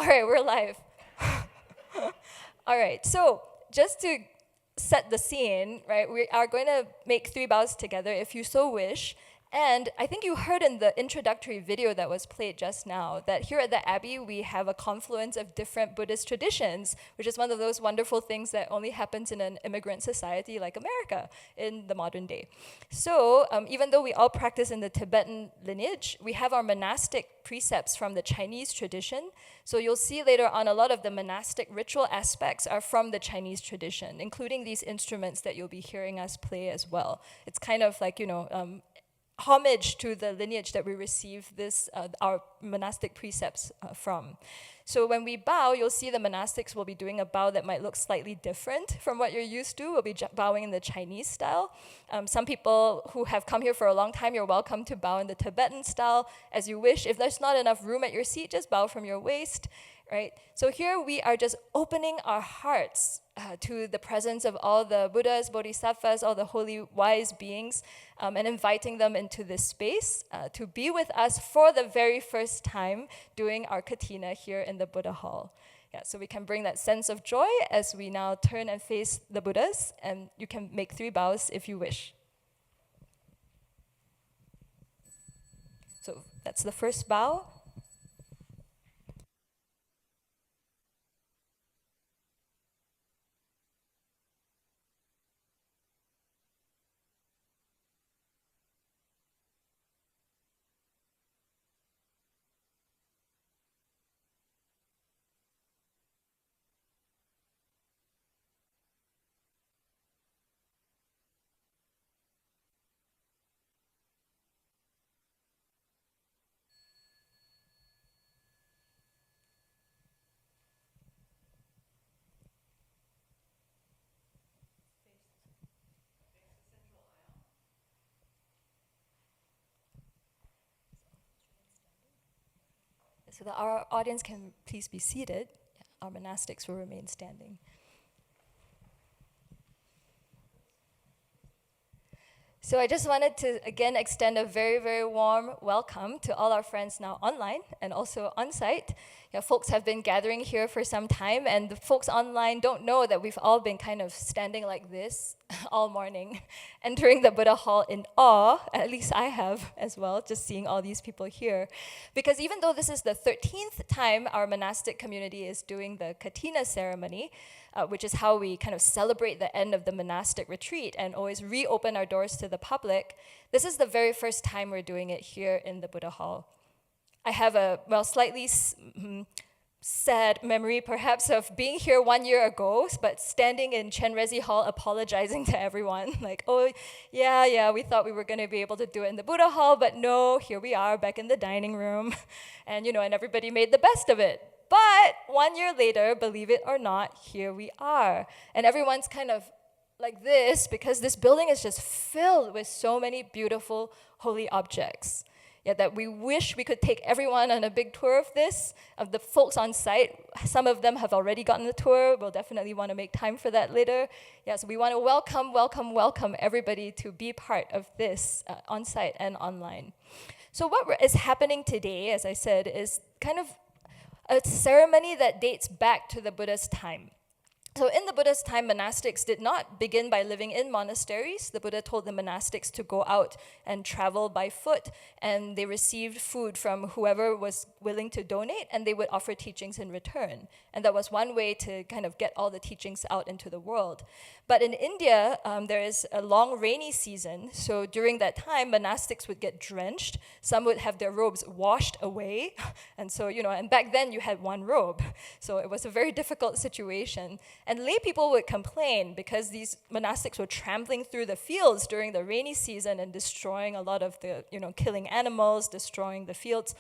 All right, we're live. All right, so just to set the scene, right, we are going to make 3 bows together if you so wish. And I think you heard in the introductory video that was played just now that here at the Abbey, we have a confluence of different Buddhist traditions, which is one of those wonderful things that only happens in an immigrant society like America in the modern day. So even though we all practice in the Tibetan lineage, we have our monastic precepts from the Chinese tradition. So you'll see later on a lot of the monastic ritual aspects are from the Chinese tradition, including these instruments that you'll be hearing us play as well. It's kind of like, homage to the lineage that we receive our monastic precepts from. So when we bow, you'll see the monastics will be doing a bow that might look slightly different from what you're used to. We'll be bowing in the Chinese style. Some people who have come here for a long time, you're welcome to bow in the Tibetan style as you wish. If there's not enough room at your seat, just bow from your waist. Right? So here we are just opening our hearts to the presence of all the Buddhas, Bodhisattvas, all the holy wise beings, and inviting them into this space to be with us for the very first time doing our Kathina here in the Buddha Hall. Yeah, so we can bring that sense of joy as we now turn and face the Buddhas, and you can make 3 bows if you wish. So that's the first bow. So that our audience can please be seated. Our monastics will remain standing. So I just wanted to, again, extend a very, very warm welcome to all our friends now online and also on-site. Folks have been gathering here for some time, and the folks online don't know that we've all been kind of standing like this all morning, entering the Buddha Hall in awe. At least I have as well, just seeing all these people here. Because even though this is the 13th time our monastic community is doing the Kathina ceremony, which is how we kind of celebrate the end of the monastic retreat and always reopen our doors to the public, this is the very first time we're doing it here in the Buddha Hall. I have a, slightly sad memory perhaps of being here 1 year ago, but standing in Chenrezig Hall apologizing to everyone, like, oh, yeah, we thought we were going to be able to do it in the Buddha Hall, but no, here we are back in the dining room, and and everybody made the best of it. But 1 year later, believe it or not, here we are. And everyone's kind of like this because this building is just filled with so many beautiful holy objects. Yeah, that we wish we could take everyone on a big tour of this, of the folks on site. Some of them have already gotten the tour. We'll definitely want to make time for that later. Yeah, so we want to welcome everybody to be part of this on site and online. So what is happening today, as I said, is kind of a ceremony that dates back to the Buddha's time. So in the Buddha's time, monastics did not begin by living in monasteries. The Buddha told the monastics to go out and travel by foot, and they received food from whoever was willing to donate, and they would offer teachings in return. And that was one way to kind of get all the teachings out into the world. But in India, there is a long rainy season, so during that time, monastics would get drenched. Some would have their robes washed away, and so, and back then you had one robe. So it was a very difficult situation. And lay people would complain because these monastics were trampling through the fields during the rainy season and destroying a lot of the, killing animals, destroying the fields.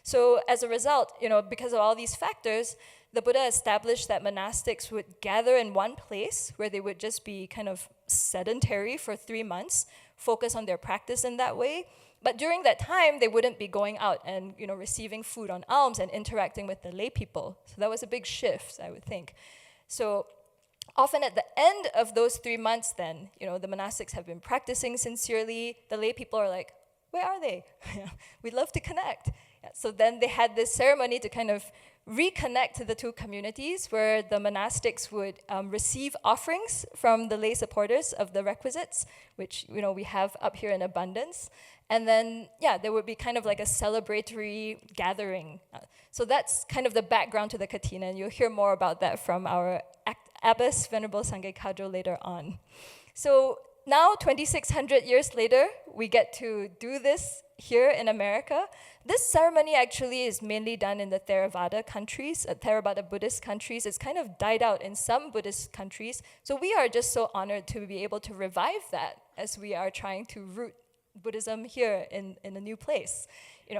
So as a result, because of all these factors, the Buddha established that monastics would gather in one place where they would just be kind of sedentary for 3 months, focus on their practice in that way. But during that time, they wouldn't be going out and receiving food on alms and interacting with the lay people. So that was a big shift, I would think. So often at the end of those 3 months then, the monastics have been practicing sincerely. The lay people are like, where are they? We'd love to connect. So then they had this ceremony to kind of reconnect the two communities, where the monastics would receive offerings from the lay supporters of the requisites, which we have up here in abundance. And then, there would be kind of like a celebratory gathering. So that's kind of the background to the Kathina, and you'll hear more about that from our Abbess, Venerable Sangha Kadro, later on. So now, 2,600 years later, we get to do this here in America. This ceremony actually is mainly done in the Theravada countries, Theravada Buddhist countries. It's kind of died out in some Buddhist countries. So we are just so honored to be able to revive that as we are trying to root Buddhism here in a new place.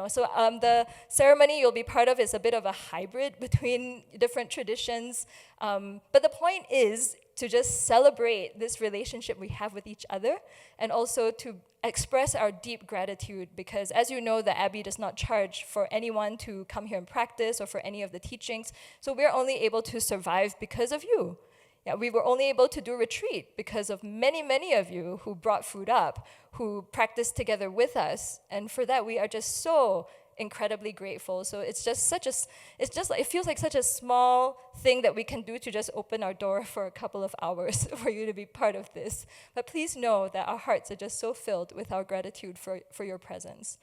So the ceremony you'll be part of is a bit of a hybrid between different traditions. But the point is to just celebrate this relationship we have with each other, and also to express our deep gratitude, because as you know, the Abbey does not charge for anyone to come here and practice or for any of the teachings. So we're only able to survive because of you. We were only able to do retreat because of many, many of you who brought food up, who practiced together with us. And for that, we are just so incredibly grateful. So it feels like such a small thing that we can do to just open our door for a couple of hours for you to be part of this. But please know that our hearts are just so filled with our gratitude for your presence.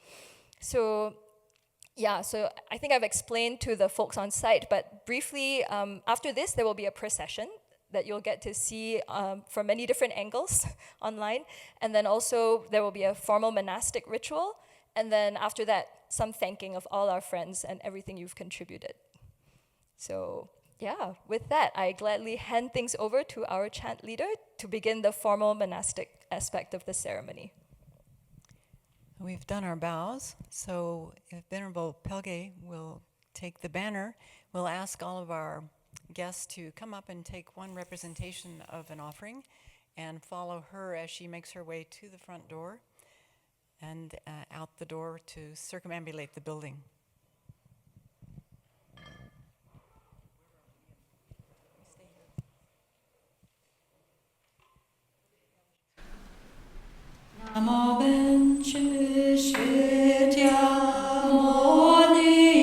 So I think I've explained to the folks on site, but briefly, after this, there will be a procession that you'll get to see from many different angles online. And then also there will be a formal monastic ritual. And then after that, some thanking of all our friends and everything you've contributed. So with that, I gladly hand things over to our chant leader to begin the formal monastic aspect of the ceremony. We've done our bows, so if Venerable Pelge will take the banner, we'll ask all of our guests to come up and take one representation of an offering and follow her as she makes her way to the front door and out the door to circumambulate the building. Namo Benchu Shitya Moni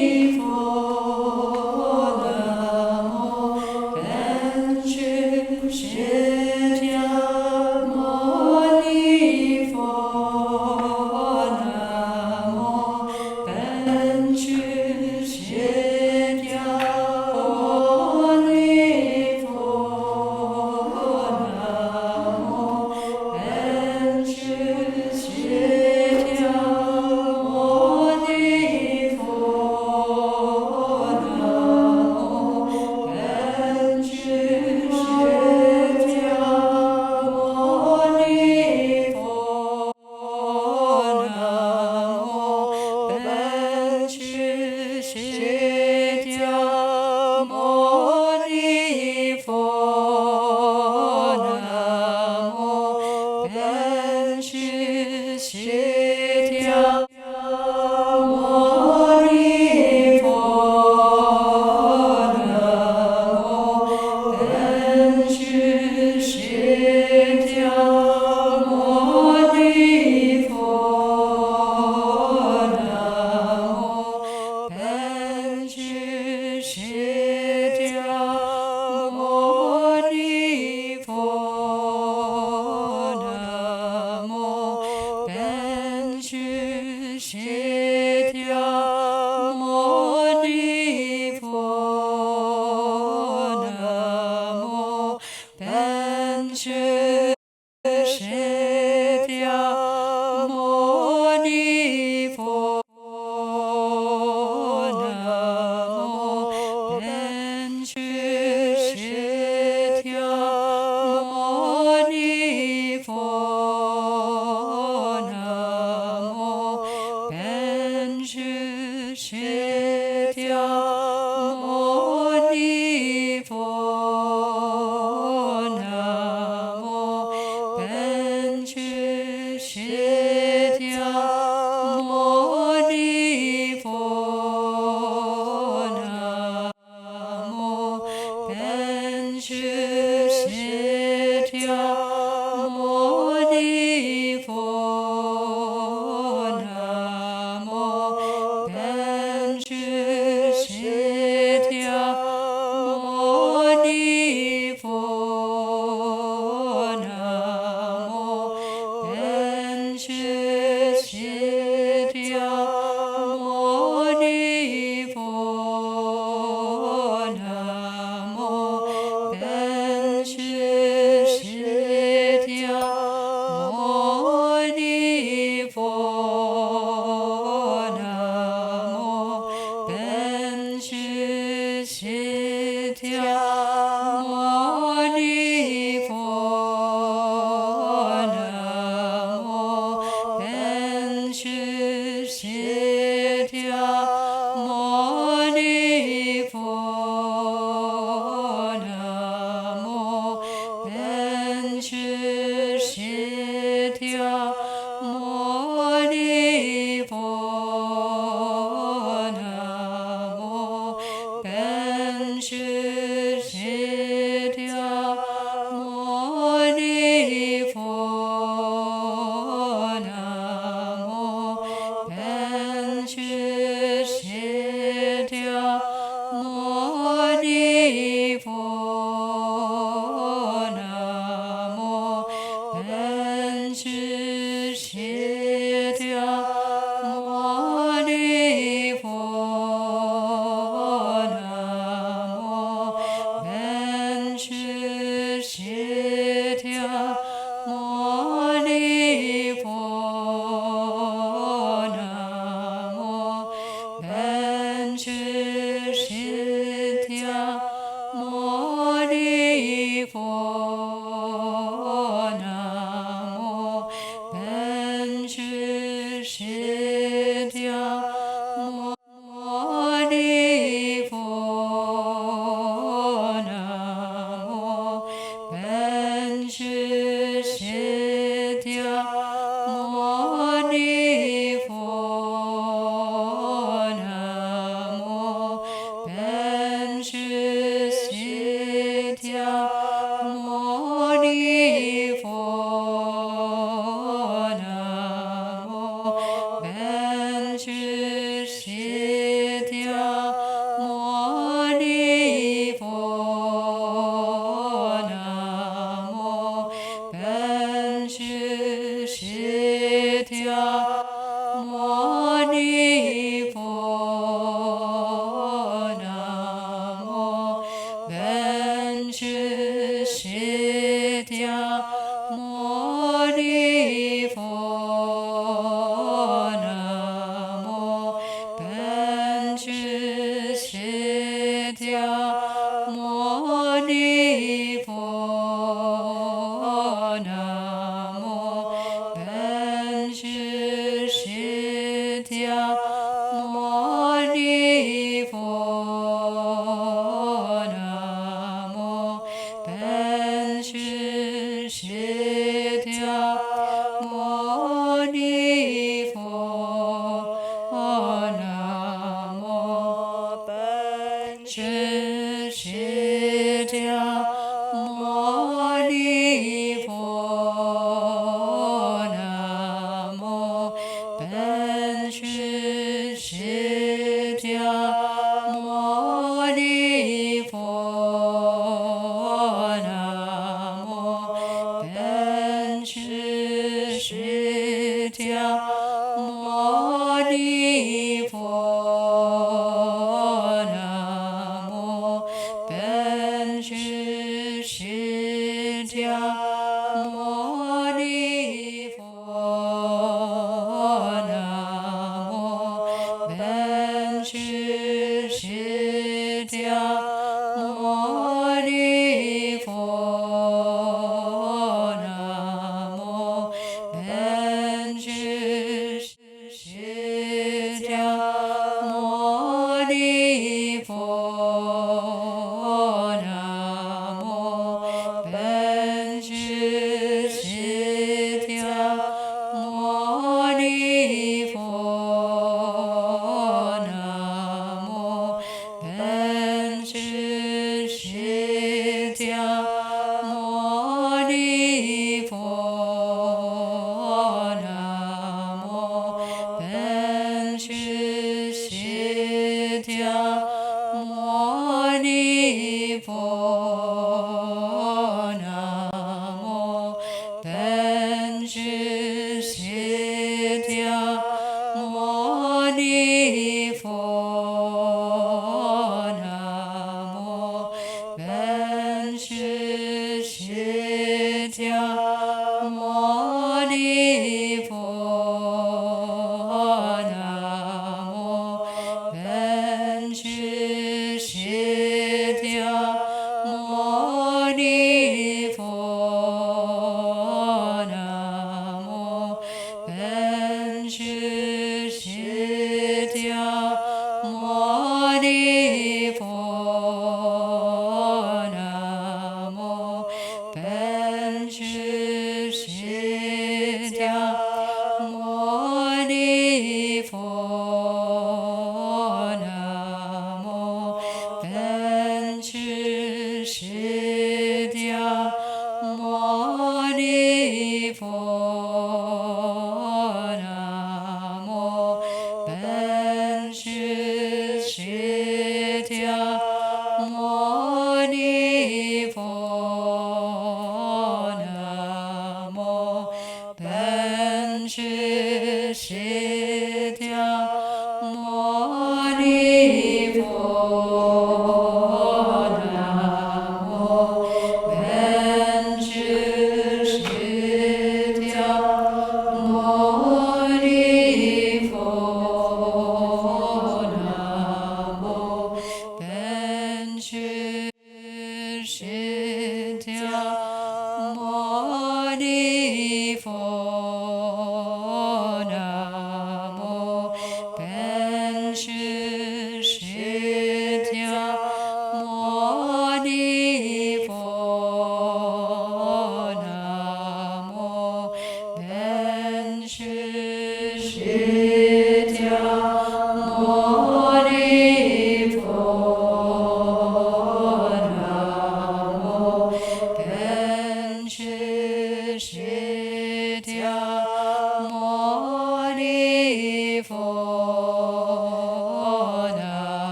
Namo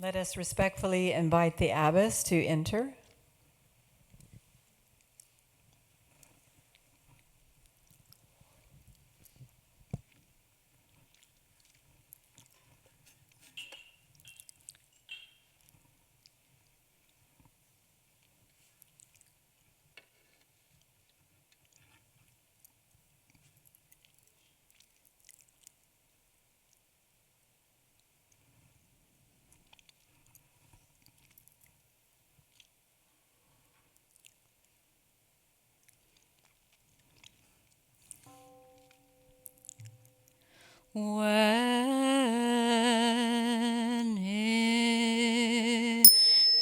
Let us respectfully invite the abbess to enter. When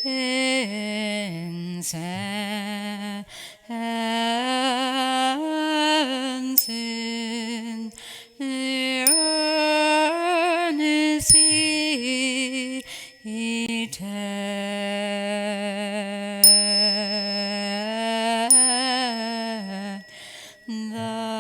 incense in the urn is heated, the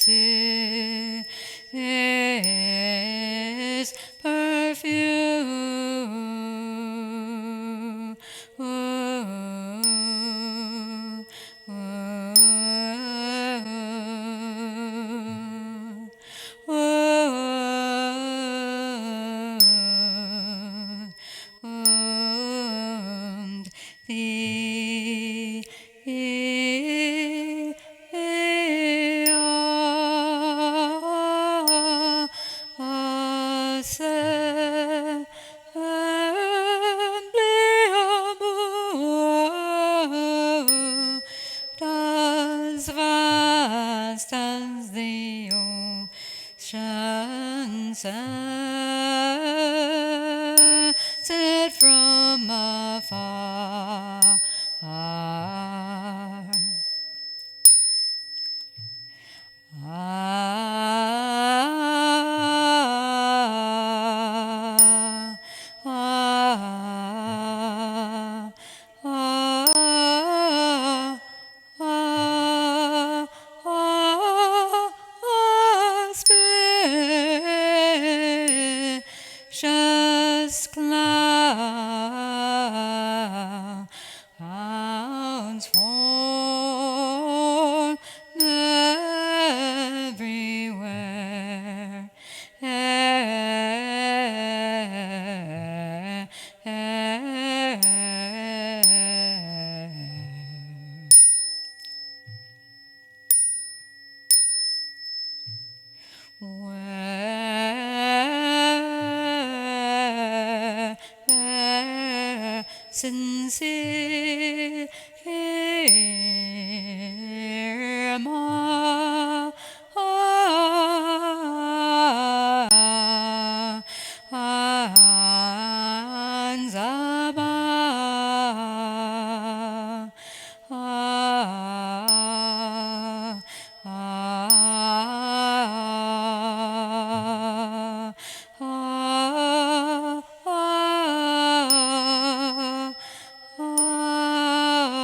is perfume. As vast as the ocean set from afar. Spacious clouds form everywhere. Where sincere minds above.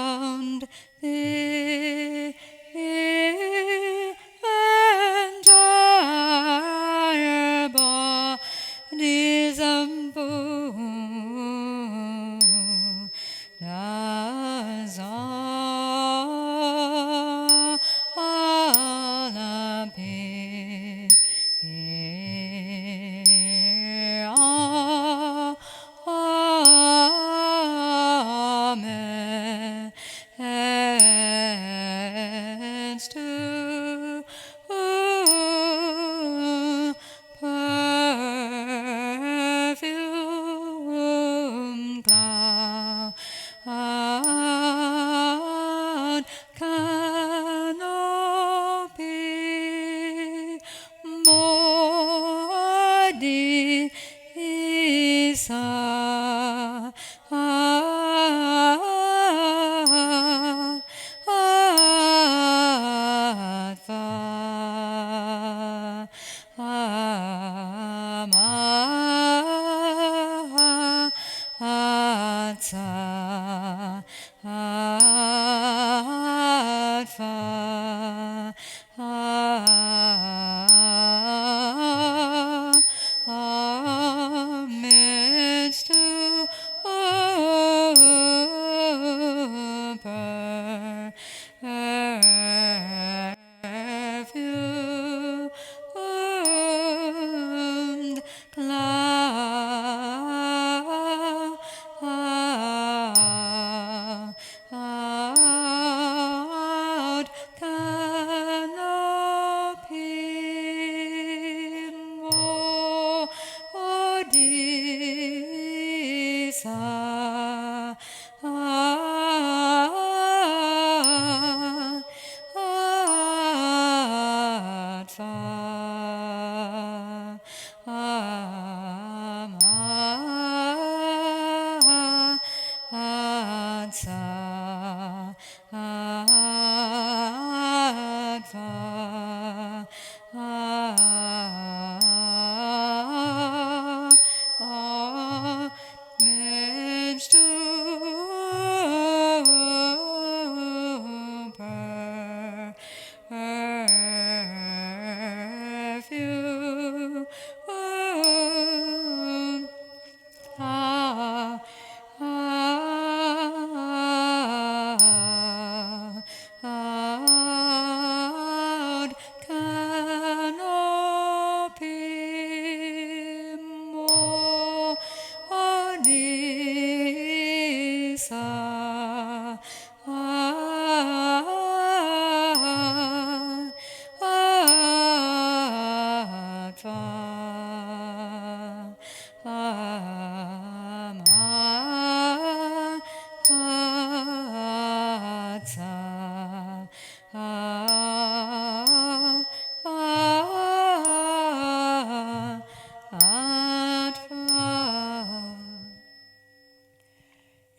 And the entire body's does all appear. To perfume cloud canopy bodhisattva. Amidst to perfumed cloud canopy Amen.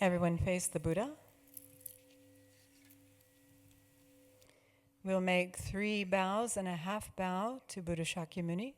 Everyone face the Buddha. We'll make 3 bows and a half bow to Buddha Shakyamuni.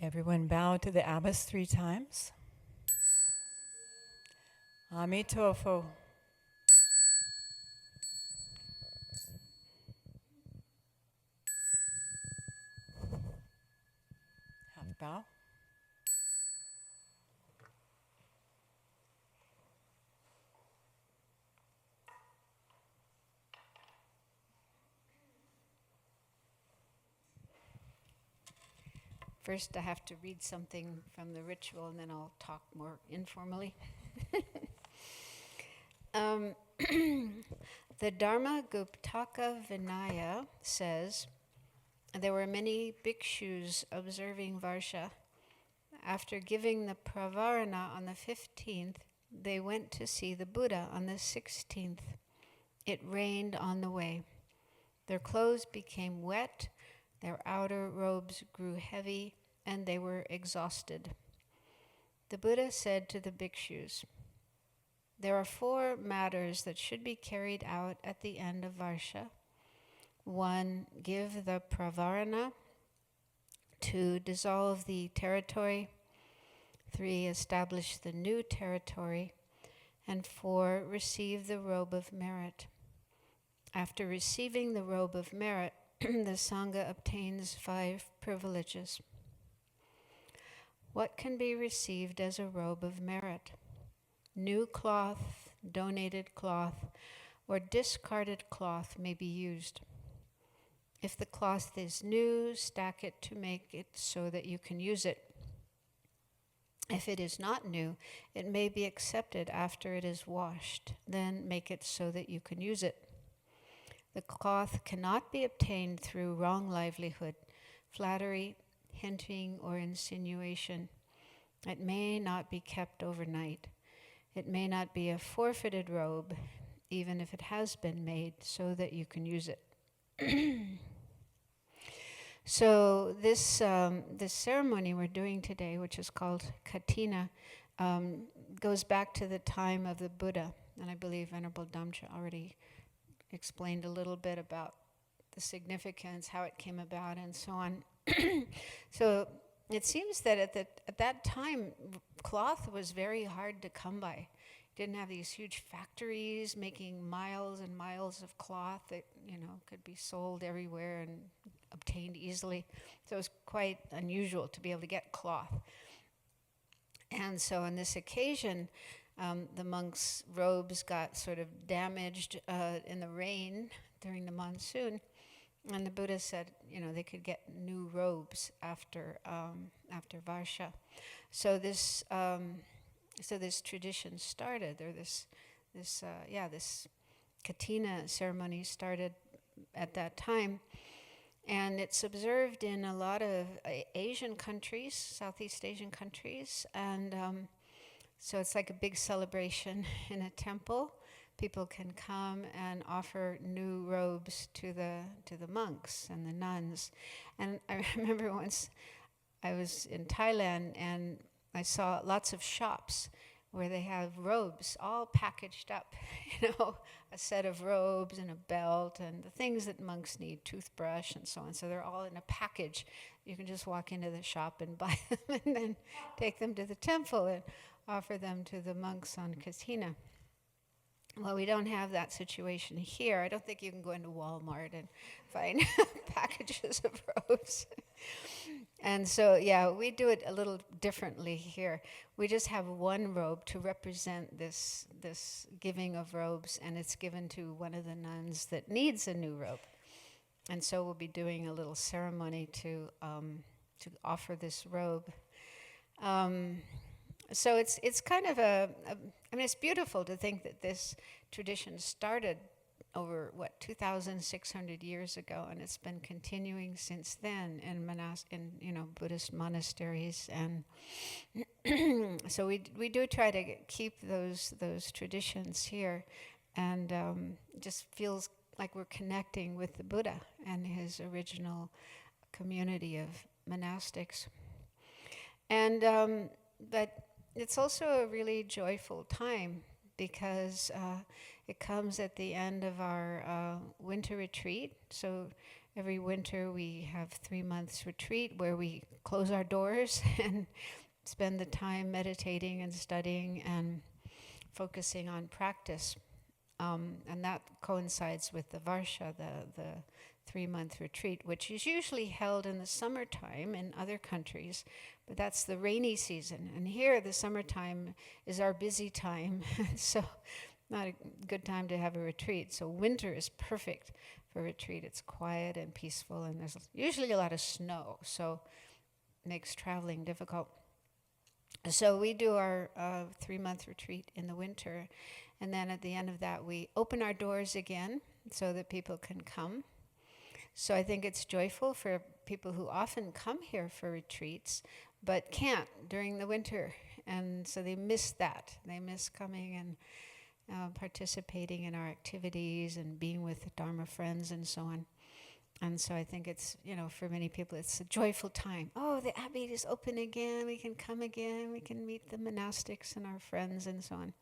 Everyone bow to the abbess 3 times. Amitofo. Half bow. First, I have to read something from the ritual, and then I'll talk more informally. The Dharma Guptaka Vinaya says, there were many bhikshus observing varsa. After giving the pravarana on the 15th, they went to see the Buddha on the 16th. It rained on the way. Their clothes became wet, their outer robes grew heavy, and they were exhausted. The Buddha said to the bhikshus, there are 4 matters that should be carried out at the end of varsa. 1, give the pravarana. 2, dissolve the territory. 3, establish the new territory. And 4, receive the robe of merit. After receiving the robe of merit, the sangha obtains 5 privileges. What can be received as a robe of merit? New cloth, donated cloth, or discarded cloth may be used. If the cloth is new, stack it to make it so that you can use it. If it is not new, it may be accepted after it is washed. Then make it so that you can use it. The cloth cannot be obtained through wrong livelihood, flattery, hinting, or insinuation. It may not be kept overnight. It may not be a forfeited robe, even if it has been made so that you can use it. So this ceremony we're doing today, which is called Kathina, goes back to the time of the Buddha. And I believe Venerable Damcha already explained a little bit about the significance, how it came about, and so on. So it seems that at that time, cloth was very hard to come by. You didn't have these huge factories making miles and miles of cloth that, could be sold everywhere and obtained easily. So it was quite unusual to be able to get cloth. And so on this occasion, the monks' robes got sort of damaged in the rain during the monsoon. And the Buddha said, they could get new robes after Varsha. So this tradition started, or this Kathina ceremony started at that time, and it's observed in a lot of Asian countries, Southeast Asian countries, and so it's like a big celebration in a temple. People can come and offer new robes to the monks and the nuns. And I remember once I was in Thailand and I saw lots of shops where they have robes all packaged up, a set of robes and a belt and the things that monks need, toothbrush and so on. So they're all in a package. You can just walk into the shop and buy them and then take them to the temple and offer them to the monks on Kathina. Well, we don't have that situation here. I don't think you can go into Walmart and find packages of robes. And so, yeah, we do it a little differently here. We just have one robe to represent this giving of robes, and it's given to one of the nuns that needs a new robe. And so we'll be doing a little ceremony to offer this robe. So it's kind of I mean, it's beautiful to think that this tradition started over 2,600 years ago, and it's been continuing since then in Buddhist monasteries, and so we do try to keep those traditions here, and it just feels like we're connecting with the Buddha and his original community of monastics, and but it's also a really joyful time because it comes at the end of our winter retreat. So every winter we have 3 months retreat where we close our doors and spend the time meditating and studying and focusing on practice. And that coincides with the varsa, the 3-month retreat, which is usually held in the summertime in other countries, but that's the rainy season. And here, the summertime is our busy time, so not a good time to have a retreat. So winter is perfect for retreat. It's quiet and peaceful, and there's usually a lot of snow, so it makes traveling difficult. So we do our 3-month retreat in the winter, and then at the end of that, we open our doors again so that people can come. So I think it's joyful for people who often come here for retreats, but can't during the winter. And so they miss that. They miss coming and participating in our activities and being with the Dharma friends and so on. And so I think it's, for many people, it's a joyful time. Oh, the Abbey is open again. We can come again. We can meet the monastics and our friends and so on.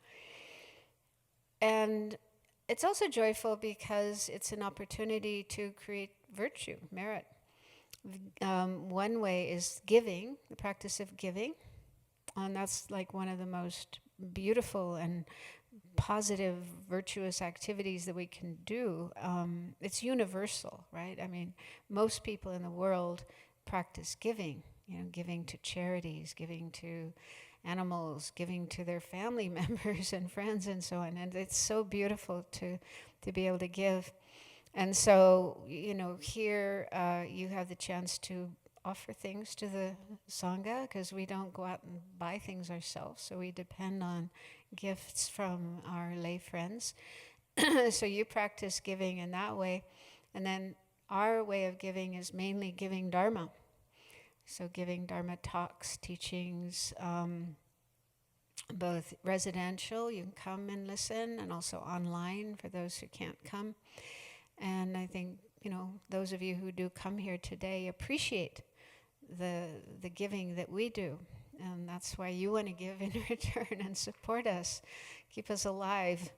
And it's also joyful because it's an opportunity to create virtue, merit. One way is giving, the practice of giving. And that's like one of the most beautiful and positive, virtuous activities that we can do. It's universal, right? I mean, most people in the world practice giving, giving to charities, giving to animals, giving to their family members and friends and so on. And it's so beautiful to be able to give. And so, here you have the chance to offer things to the sangha, because we don't go out and buy things ourselves. So we depend on gifts from our lay friends. So you practice giving in that way. And then our way of giving is mainly giving Dharma. So giving Dharma talks, teachings, both residential, you can come and listen, and also online for those who can't come. And I think, those of you who do come here today appreciate the giving that we do. And that's why you want to give in return and support us, keep us alive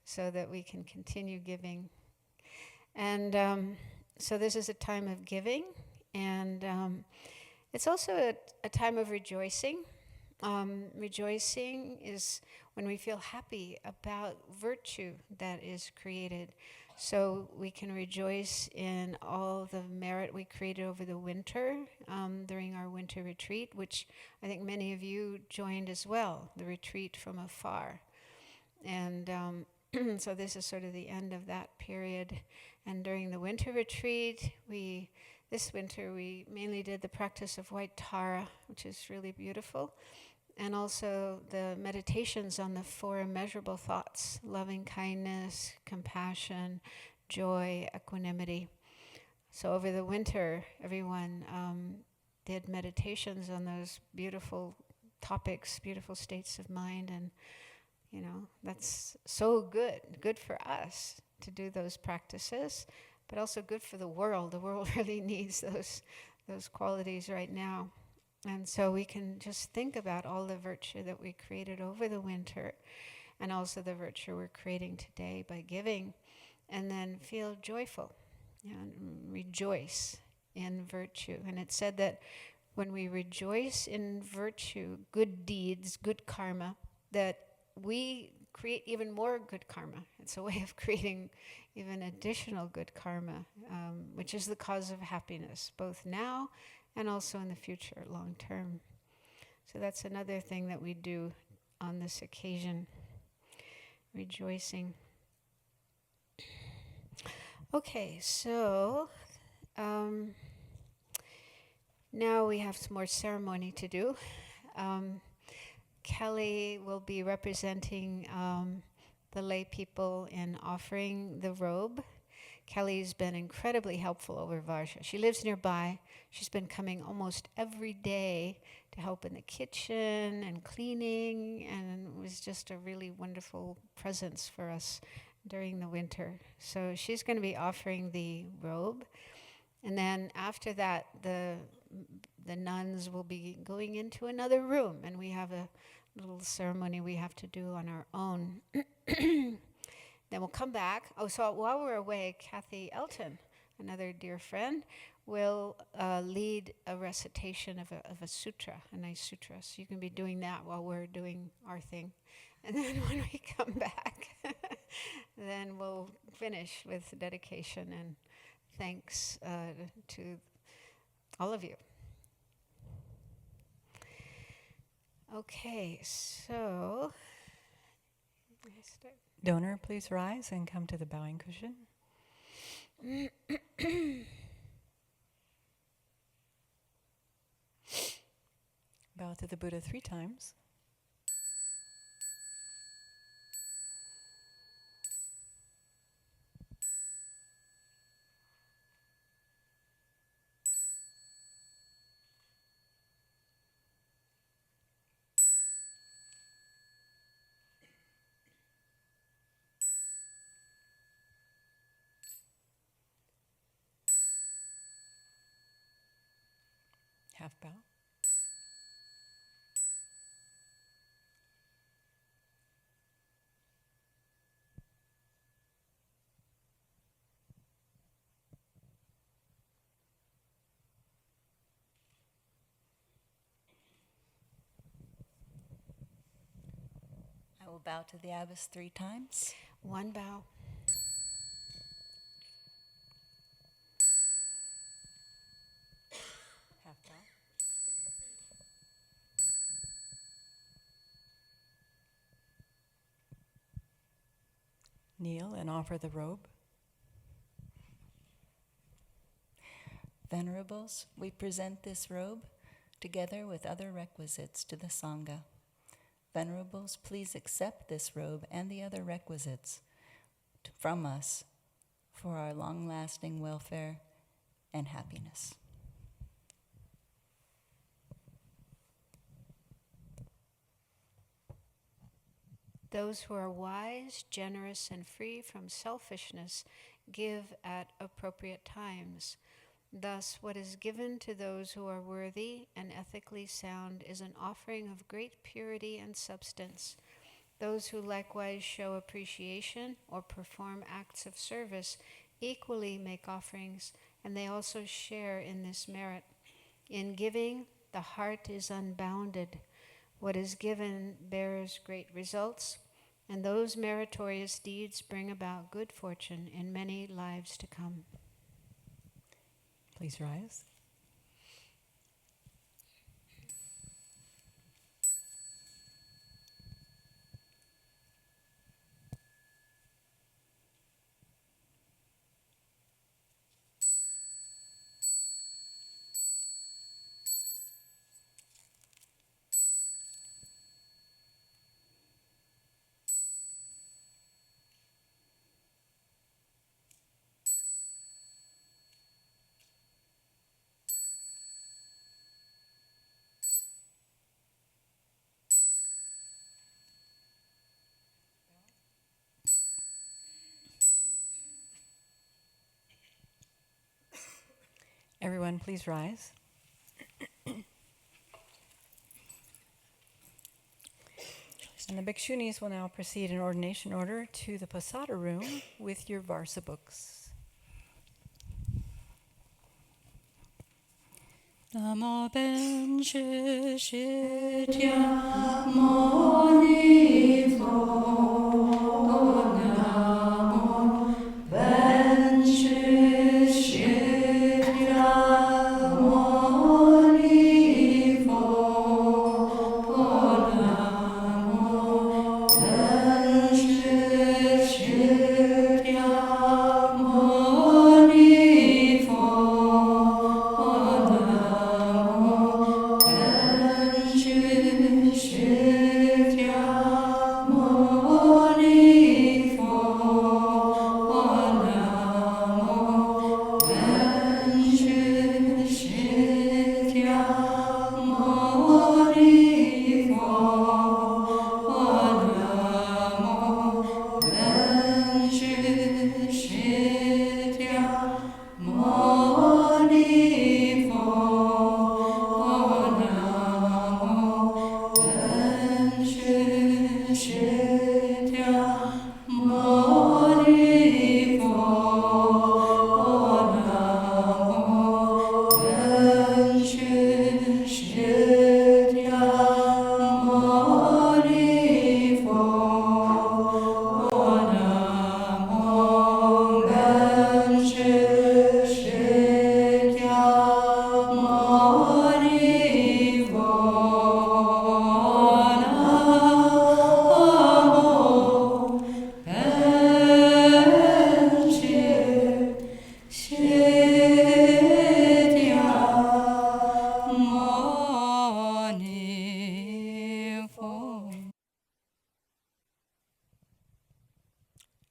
so that we can continue giving. And so this is a time of giving, and it's also a time of rejoicing. Rejoicing is when we feel happy about virtue that is created. So we can rejoice in all the merit we created over the winter during our winter retreat, which I think many of you joined as well, the retreat from afar. And so this is sort of the end of that period. And during the winter retreat, this winter we mainly did the practice of white Tara, which is really beautiful. And also the meditations on the 4 immeasurable thoughts: loving kindness, compassion, joy, equanimity. So over the winter, everyone did meditations on those beautiful topics, beautiful states of mind. And, that's so good for us to do those practices, but also good for the world. The world really needs those qualities right now. And so we can just think about all the virtue that we created over the winter, and also the virtue we're creating today by giving, and then feel joyful and rejoice in virtue. And it's said that when we rejoice in virtue, good deeds, good karma, that we create even more good karma. It's a way of creating even additional good karma, which is the cause of happiness, both now and also in the future, long term. So that's another thing that we do on this occasion, rejoicing. Okay, so now we have some more ceremony to do. Kelly will be representing the lay people in offering the robe. Kelly's been incredibly helpful over Varsha. She lives nearby. She's been coming almost every day to help in the kitchen and cleaning, and it was just a really wonderful presence for us during the winter. So she's going to be offering the robe. And then after that, the nuns will be going into another room, and we have a little ceremony we have to do on our own. Then we'll come back. Oh, so while we're away, Kathy Elton, another dear friend, will lead a recitation of a sutra, a nice sutra. So you can be doing that while we're doing our thing. And then when we come back, then we'll finish with dedication and thanks to all of you. Okay, so Donor, please rise and come to the bowing cushion. Bow to the Buddha 3 times. Half bow. I will bow to the abbess 3 times. 1 bow. Half bow. Kneel and offer the robe. Venerables, we present this robe together with other requisites to the sangha. Venerables, please accept this robe and the other requisites from us for our long-lasting welfare and happiness. Those who are wise, generous, and free from selfishness give at appropriate times. Thus, what is given to those who are worthy and ethically sound is an offering of great purity and substance. Those who likewise show appreciation or perform acts of service equally make offerings, and they also share in this merit. In giving, the heart is unbounded. What is given bears great results, and those meritorious deeds bring about good fortune in many lives to come. Please rise. Everyone, please rise. And the bhikshunis will now proceed in ordination order to the pasada room with your varsa books. Namo ben shishitya moni fo. Namo ben shishitya moni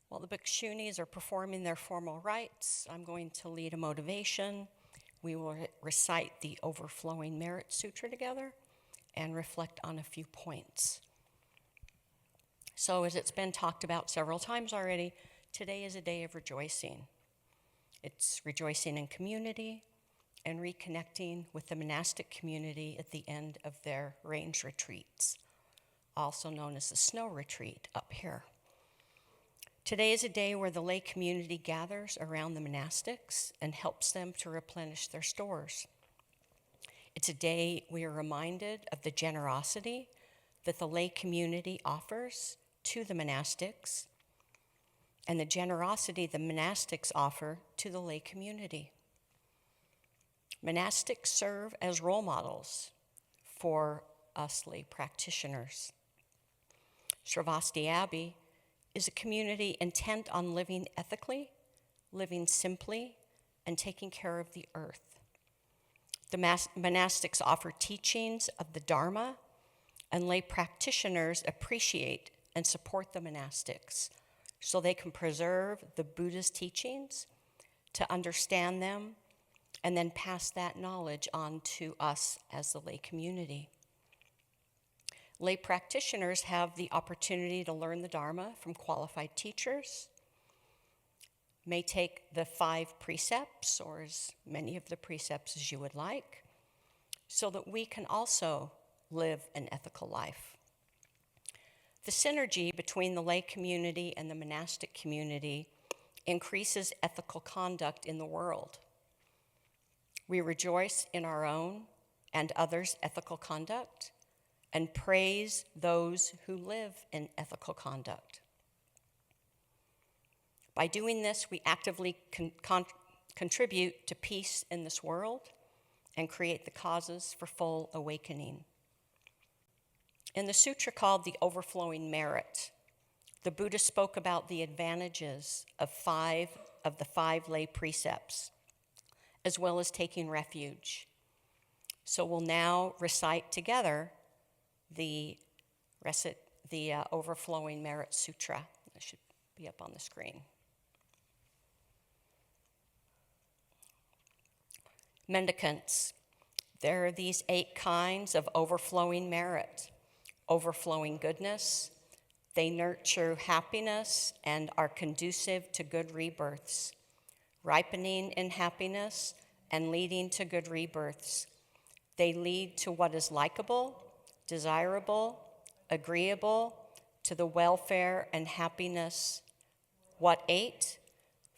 While the bhikshunis are performing their formal rites, I'm going to lead a motivation. We will recite the Overflowing Merit Sutra together and reflect on a few points. So as it's been talked about several times already, today is a day of rejoicing. It's rejoicing in community and reconnecting with the monastic community at the end of their range retreats, also known as the snow retreat up here. Today is a day where the lay community gathers around the monastics and helps them to replenish their stores. It's a day we are reminded of the generosity that the lay community offers to the monastics and the generosity the monastics offer to the lay community. Monastics serve as role models for us lay practitioners. Sravasti Abbey is a community intent on living ethically, living simply, and taking care of the earth. The monastics offer teachings of the Dharma, and lay practitioners appreciate and support the monastics so they can preserve the Buddhist teachings, to understand them, and then pass that knowledge on to us as the lay community. Lay practitioners have the opportunity to learn the Dharma from qualified teachers, may take the 5 precepts, or as many of the precepts as you would like, so that we can also live an ethical life. The synergy between the lay community and the monastic community increases ethical conduct in the world. We rejoice in our own and others' ethical conduct and praise those who live in ethical conduct. By doing this, we actively contribute to peace in this world and create the causes for full awakening. In the sutra called the Overflowing Merit, the Buddha spoke about the advantages of the five lay precepts, as well as taking refuge. So we'll now recite together the Overflowing Merit Sutra. It should be up on the screen. Mendicants, there are these 8 kinds of overflowing merit. Overflowing goodness, they nurture happiness and are conducive to good rebirths. Ripening in happiness and leading to good rebirths. They lead to what is likable, desirable, agreeable, to the welfare and happiness. What 8?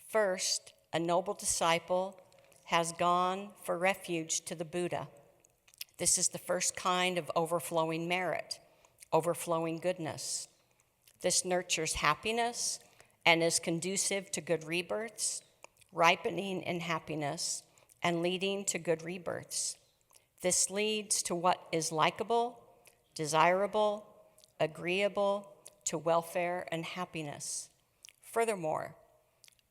First, a noble disciple has gone for refuge to the Buddha. This is the first kind of overflowing merit, overflowing goodness. This nurtures happiness and is conducive to good rebirths, ripening in happiness and leading to good rebirths. This leads to what is likable, desirable, agreeable, to welfare and happiness. Furthermore,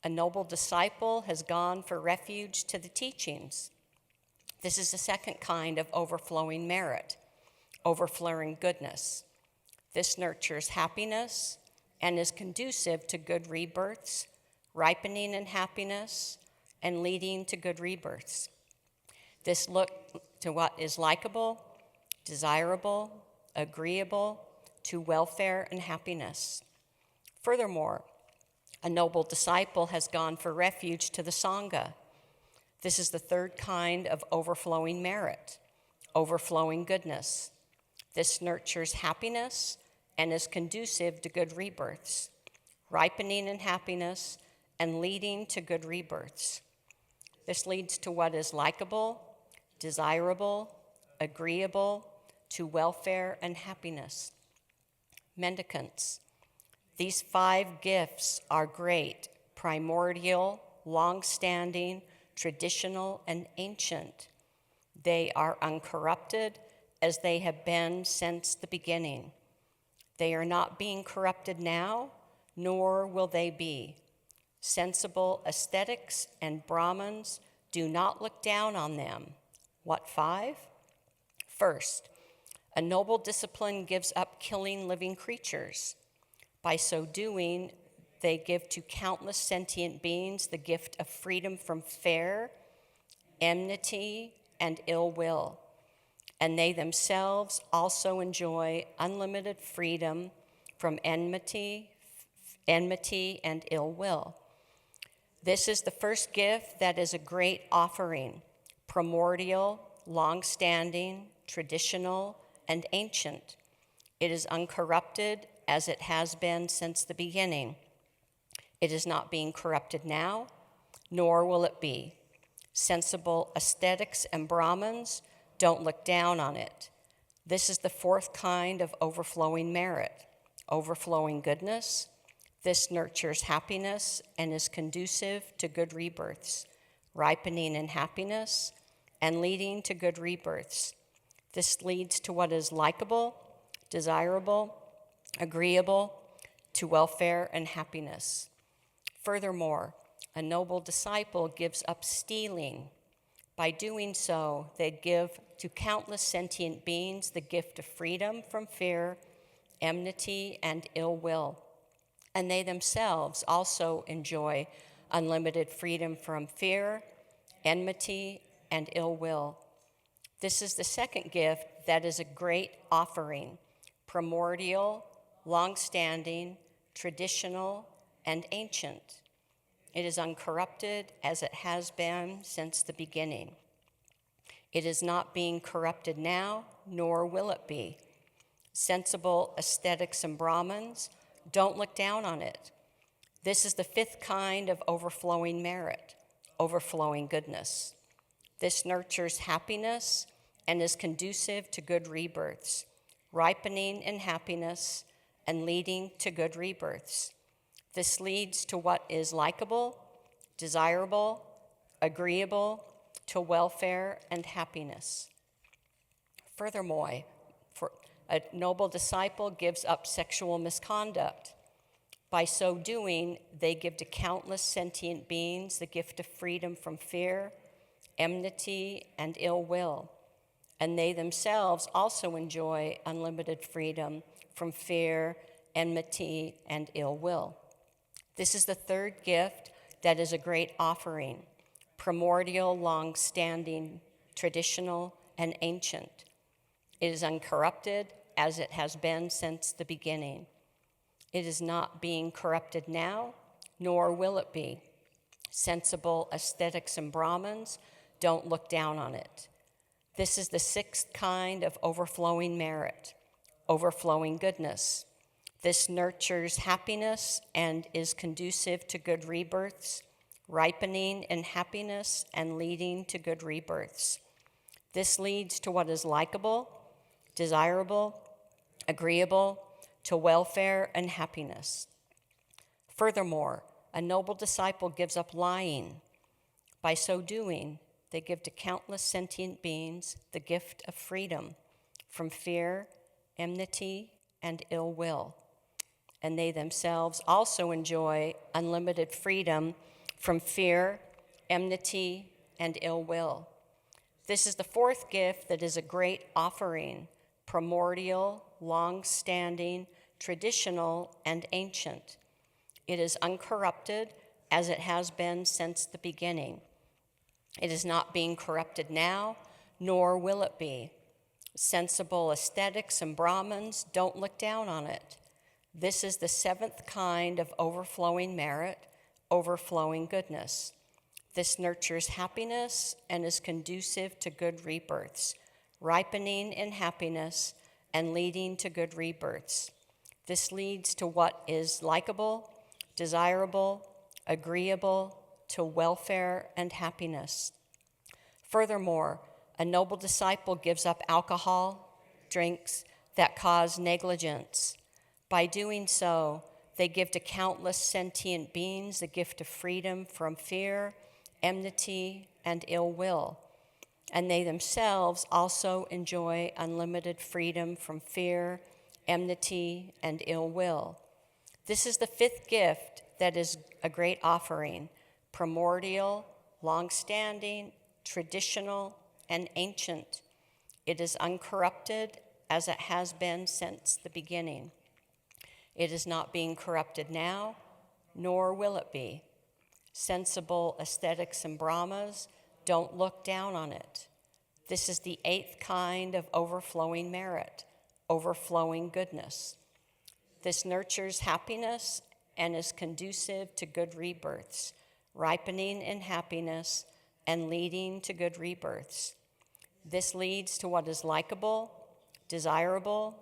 a noble disciple has gone for refuge to the teachings. This is the second kind of overflowing merit, overflowing goodness. This nurtures happiness and is conducive to good rebirths, ripening in happiness and leading to good rebirths. This look to what is likable, desirable, agreeable, to welfare and happiness. Furthermore, a noble disciple has gone for refuge to the sangha. This is the third kind of overflowing merit, overflowing goodness. This nurtures happiness and is conducive to good rebirths, ripening in happiness and leading to good rebirths. This leads to what is likable, desirable, agreeable, to welfare and happiness. Mendicants, these 5 gifts are great, primordial, long-standing, traditional, and ancient. They are uncorrupted as they have been since the beginning. They are not being corrupted now, nor will they be. Sensible ascetics and Brahmins do not look down on them. What 5? First, a noble discipline gives up killing living creatures. By so doing, they give to countless sentient beings the gift of freedom from fear, enmity, and ill will. And they themselves also enjoy unlimited freedom from enmity and ill will. This is the first gift that is a great offering, primordial, long-standing, traditional, and ancient. It is uncorrupted as it has been since the beginning. It is not being corrupted now, nor will it be. Sensible ascetics and Brahmins don't look down on it. This is the fourth kind of overflowing merit, overflowing goodness. This nurtures happiness and is conducive to good rebirths, ripening in happiness and leading to good rebirths. This leads to what is likable, desirable, agreeable, to welfare and happiness. Furthermore, a noble disciple gives up stealing. By doing so, they give to countless sentient beings the gift of freedom from fear, enmity, and ill will. And they themselves also enjoy unlimited freedom from fear, enmity, and ill will. This is the second gift that is a great offering, primordial, long-standing, traditional, and ancient. It is uncorrupted as it has been since the beginning. It is not being corrupted now, nor will it be. Sensible ascetics and Brahmins don't look down on it. This is the fifth kind of overflowing merit, overflowing goodness. This nurtures happiness and is conducive to good rebirths, ripening in happiness and leading to good rebirths. This leads to what is likable, desirable, agreeable, to welfare and happiness. Furthermore, a noble disciple gives up sexual misconduct. By so doing, they give to countless sentient beings the gift of freedom from fear, enmity, and ill will. And they themselves also enjoy unlimited freedom from fear, enmity, and ill will. This is the third gift that is a great offering, primordial, long-standing, traditional, and ancient. It is uncorrupted as it has been since the beginning. It is not being corrupted now, nor will it be. Sensible ascetics and Brahmins don't look down on it. This is the sixth kind of overflowing merit, overflowing goodness. This nurtures happiness and is conducive to good rebirths, ripening in happiness and leading to good rebirths. This leads to what is likable, desirable, agreeable, to welfare and happiness. Furthermore, a noble disciple gives up lying. By so doing, they give to countless sentient beings the gift of freedom from fear, enmity, and ill will. And they themselves also enjoy unlimited freedom from fear, enmity, and ill will. This is the fourth gift that is a great offering, primordial, long-standing, traditional, and ancient. It is uncorrupted as it has been since the beginning. It is not being corrupted now, nor will it be. Sensible ascetics and Brahmins don't look down on it. This is the seventh kind of overflowing merit, overflowing goodness. This nurtures happiness and is conducive to good rebirths, ripening in happiness and leading to good rebirths. This leads to what is likable, desirable, agreeable, to welfare and happiness. Furthermore, a noble disciple gives up alcohol, drinks that cause negligence. By doing so, they give to countless sentient beings the gift of freedom from fear, enmity, and ill will. And they themselves also enjoy unlimited freedom from fear, enmity, and ill will. This is the fifth gift that is a great offering, primordial, long-standing, traditional, and ancient. It is uncorrupted as it has been since the beginning. It is not being corrupted now, nor will it be. Sensible aesthetics and Brahmas don't look down on it. This is the 8th kind of overflowing merit, overflowing goodness. This nurtures happiness and is conducive to good rebirths, ripening in happiness and leading to good rebirths. This leads to what is likable, desirable,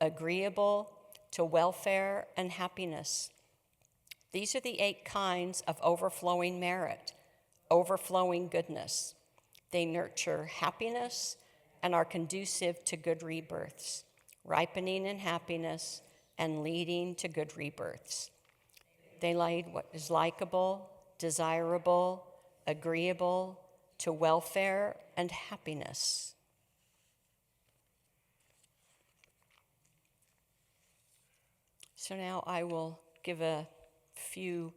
agreeable, to welfare and happiness. These are the 8 kinds of overflowing merit, overflowing goodness. They nurture happiness and are conducive to good rebirths, ripening in happiness and leading to good rebirths. They lead what is likable, desirable, agreeable, to welfare and happiness. So now I will give a few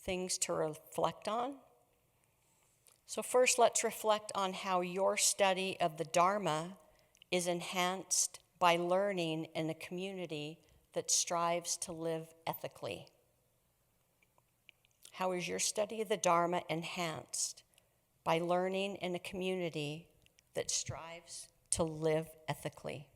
things to reflect on. So first, let's reflect on how your study of the Dharma is enhanced by learning in a community that strives to live ethically. How is your study of the Dharma enhanced by learning in a community that strives to live ethically?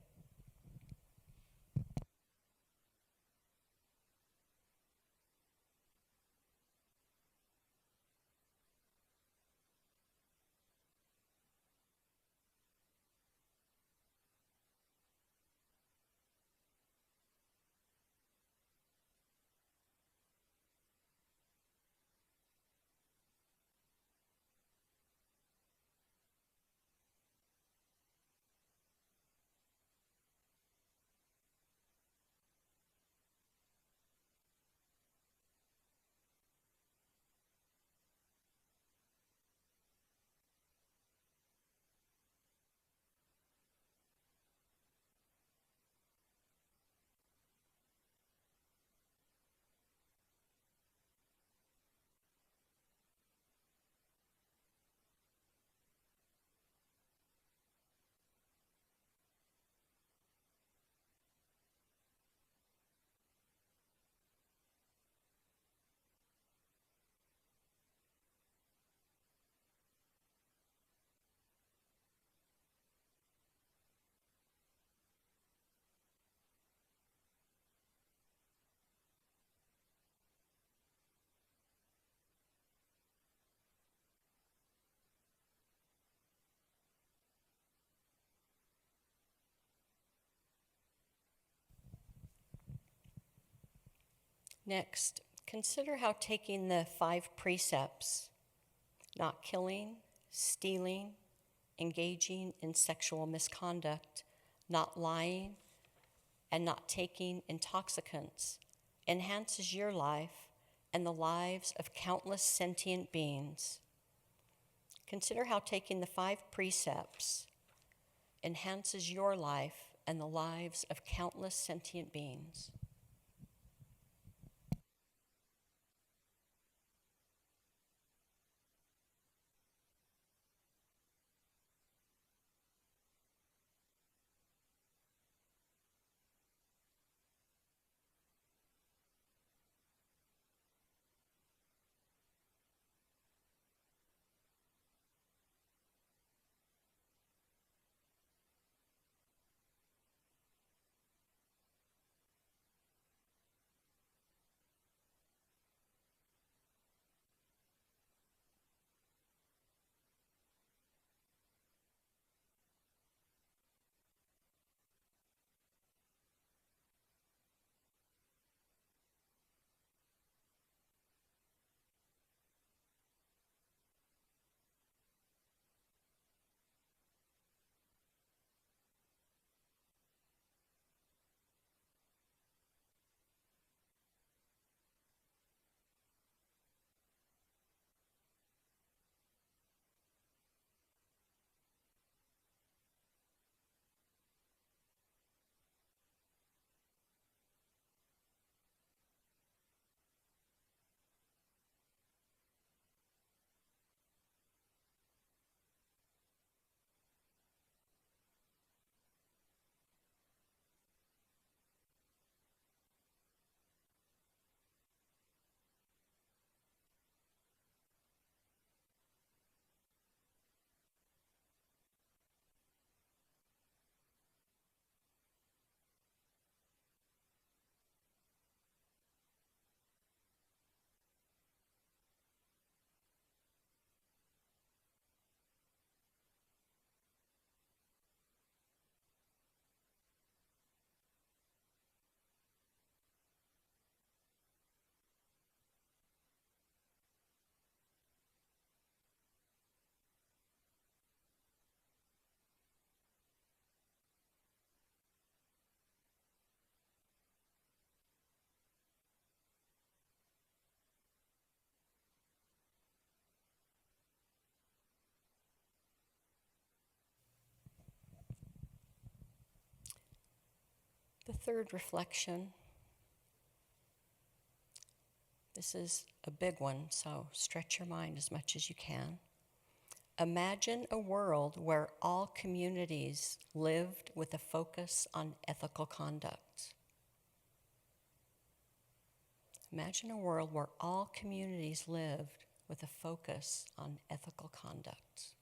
Next, consider how taking the 5 precepts, not killing, stealing, engaging in sexual misconduct, not lying, and not taking intoxicants, enhances your life and the lives of countless sentient beings. Consider how taking the 5 precepts enhances your life and the lives of countless sentient beings. The third reflection. This is a big one, so stretch your mind as much as you can. Imagine a world where all communities lived with a focus on ethical conduct. Imagine a world where all communities lived with a focus on ethical conduct.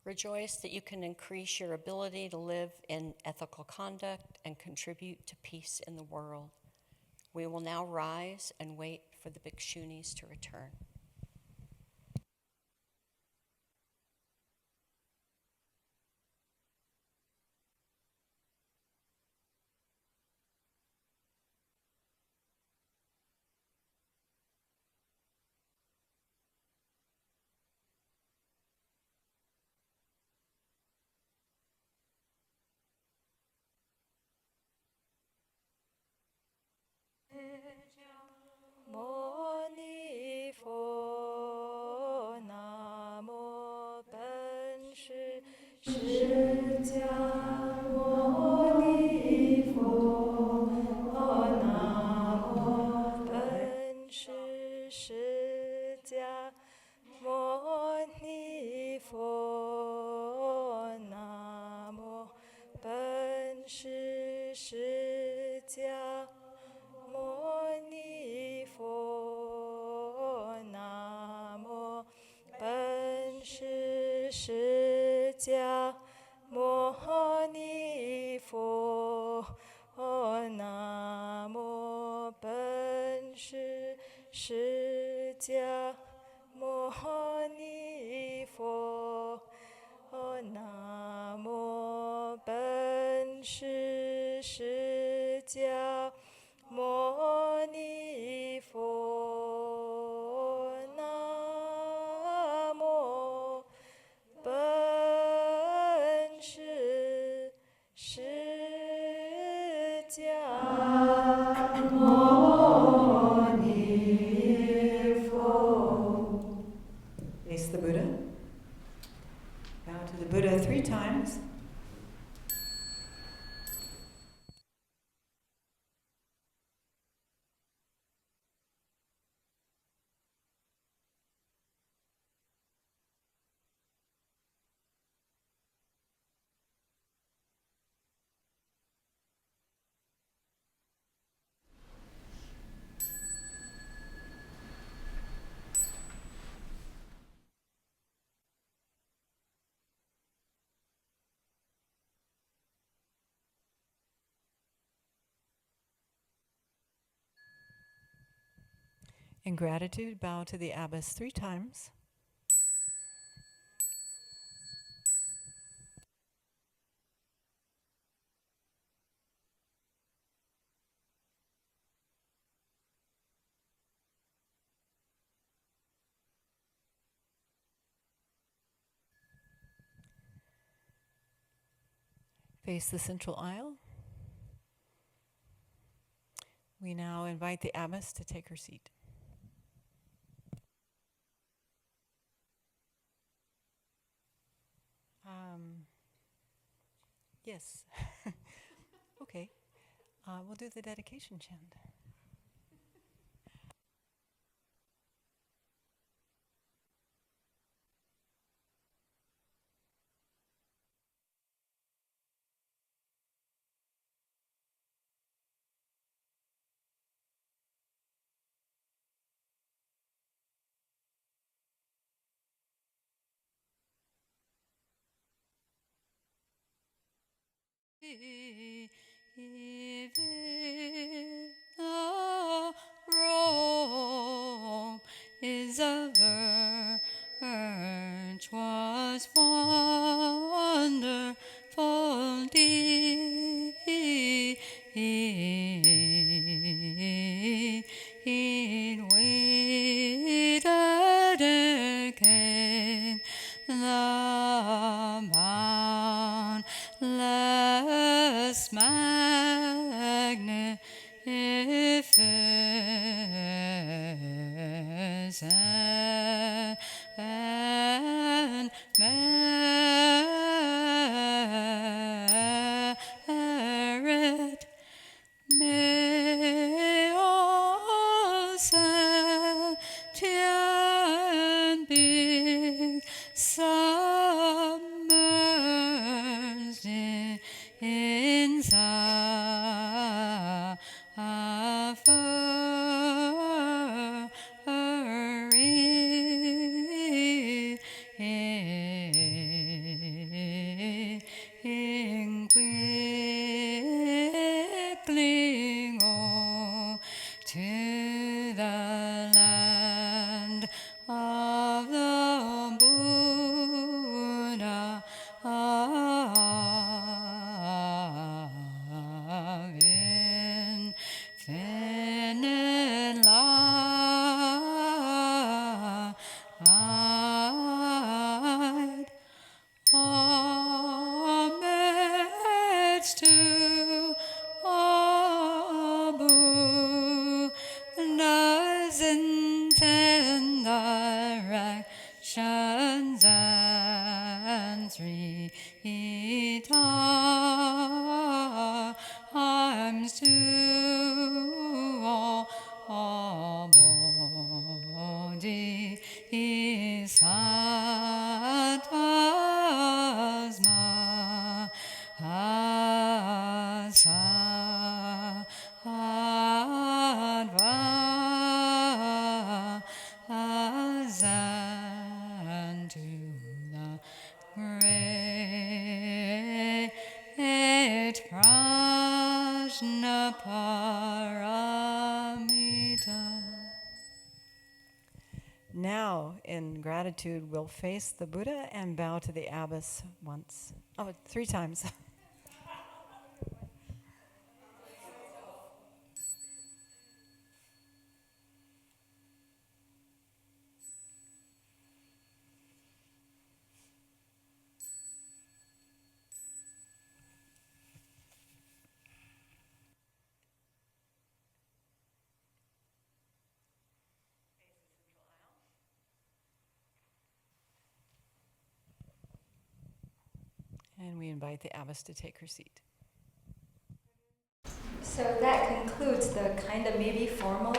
Rejoice that you can increase your ability to live in ethical conduct and contribute to peace in the world. We will now rise and wait for the bhikshunis to return. Moni fo namo ben shi jia moni fo namo ben shi jia moni fo namo ben shi jia Moni fo namo ben shi jia moni fo namo ben shi jia moni fo namo ben shi jia Moni fo Face the Buddha. Bow to the Buddha 3 times. In gratitude, bow to the abbess 3 times. Face the central aisle. We now invite the abbess to take her seat. Yes. Okay. We'll do the dedication chant. If the robe is a virtuous wonderful deed, waited again the boundless magnificence and merit. May all sentient beings submerged in suffering, quickly go to the land of the Buddha of infinite light. Homage to all Buddhas in 10 directions and 3 times to all bodhisattvas and to the great Prajnaparamita. Now, in gratitude, we'll face the Buddha and bow to the abbess once. 3 times. And we invite the abbess to take her seat. So that concludes the kind of maybe formal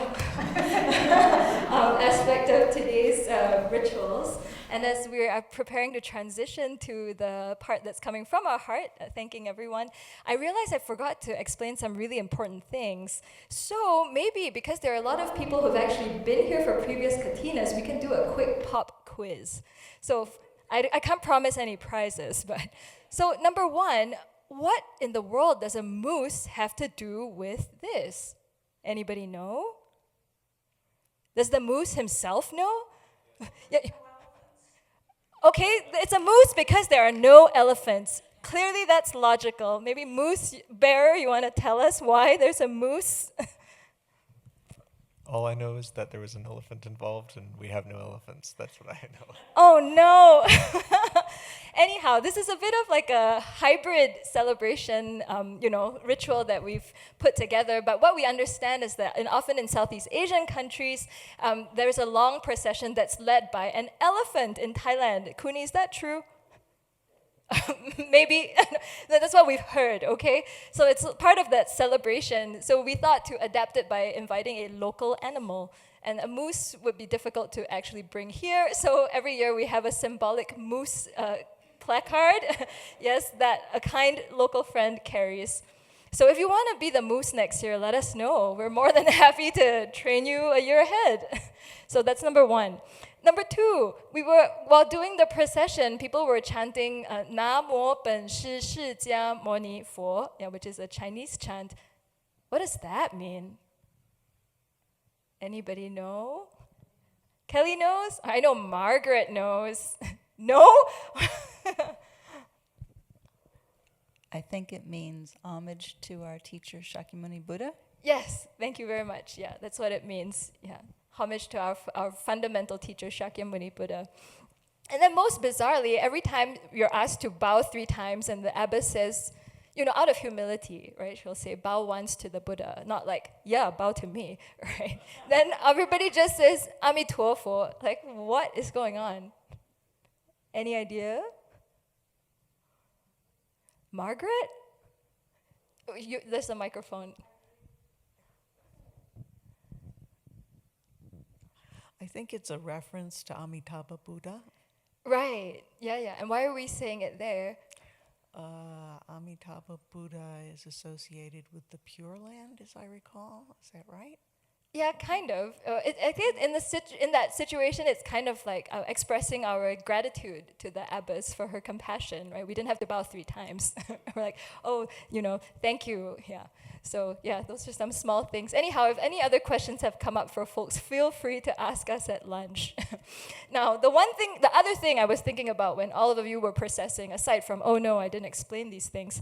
aspect of today's rituals. And as we are preparing to transition to the part that's coming from our heart, thanking everyone, I realized I forgot to explain some really important things. So maybe because there are a lot of people who've actually been here for previous Kathinas, we can do a quick pop quiz. So I can't promise any prizes, but so number one, what in the world does a moose have to do with this? Anybody know? Does the moose himself know? Yeah. Okay, it's a moose because there are no elephants. Clearly that's logical. Maybe moose bearer, you want to tell us why there's a moose? All I know is that there was an elephant involved and we have no elephants. That's what I know. Oh no! Anyhow, this is a bit of like a hybrid celebration, ritual that we've put together. But what we understand is that, and often in Southeast Asian countries, there's a long procession that's led by an elephant in Thailand. Kuni, is that true? Maybe that's what we've heard, okay? So it's part of that celebration. So we thought to adapt it by inviting a local animal. And a moose would be difficult to actually bring here. So every year we have a symbolic moose placard, yes, that a kind local friend carries. So if you want to be the moose next year, let us know. We're more than happy to train you a year ahead. So that's number one. Number two, while doing the procession, people were chanting Namo Ben Shi Shi Jia Mo Ni Fo, which is a Chinese chant. What does that mean? Anybody know? Kelly knows? I know Margaret knows. No? I think it means homage to our teacher Shakyamuni Buddha. Yes, thank you very much. Yeah, that's what it means. Yeah, homage to our fundamental teacher Shakyamuni Buddha. And then most bizarrely, every time you're asked to bow 3 times and the abbess says, out of humility, right? She'll say, bow once to the Buddha. Not like, yeah, bow to me, right? Then everybody just says, Amituofo. Like, what is going on? Any idea? Margaret? There's a microphone. I think it's a reference to Amitabha Buddha. Right, yeah. And why are we saying it there? Amitabha Buddha is associated with the Pure Land, as I recall. Is that right? Yeah, kind of. I think in that situation, it's kind of like expressing our gratitude to the abbess for her compassion, right? We didn't have to bow 3 times. We're like, thank you. Yeah. So yeah, those are some small things. Anyhow, if any other questions have come up for folks, feel free to ask us at lunch. Now, the other thing I was thinking about when all of you were processing, aside from, oh no, I didn't explain these things,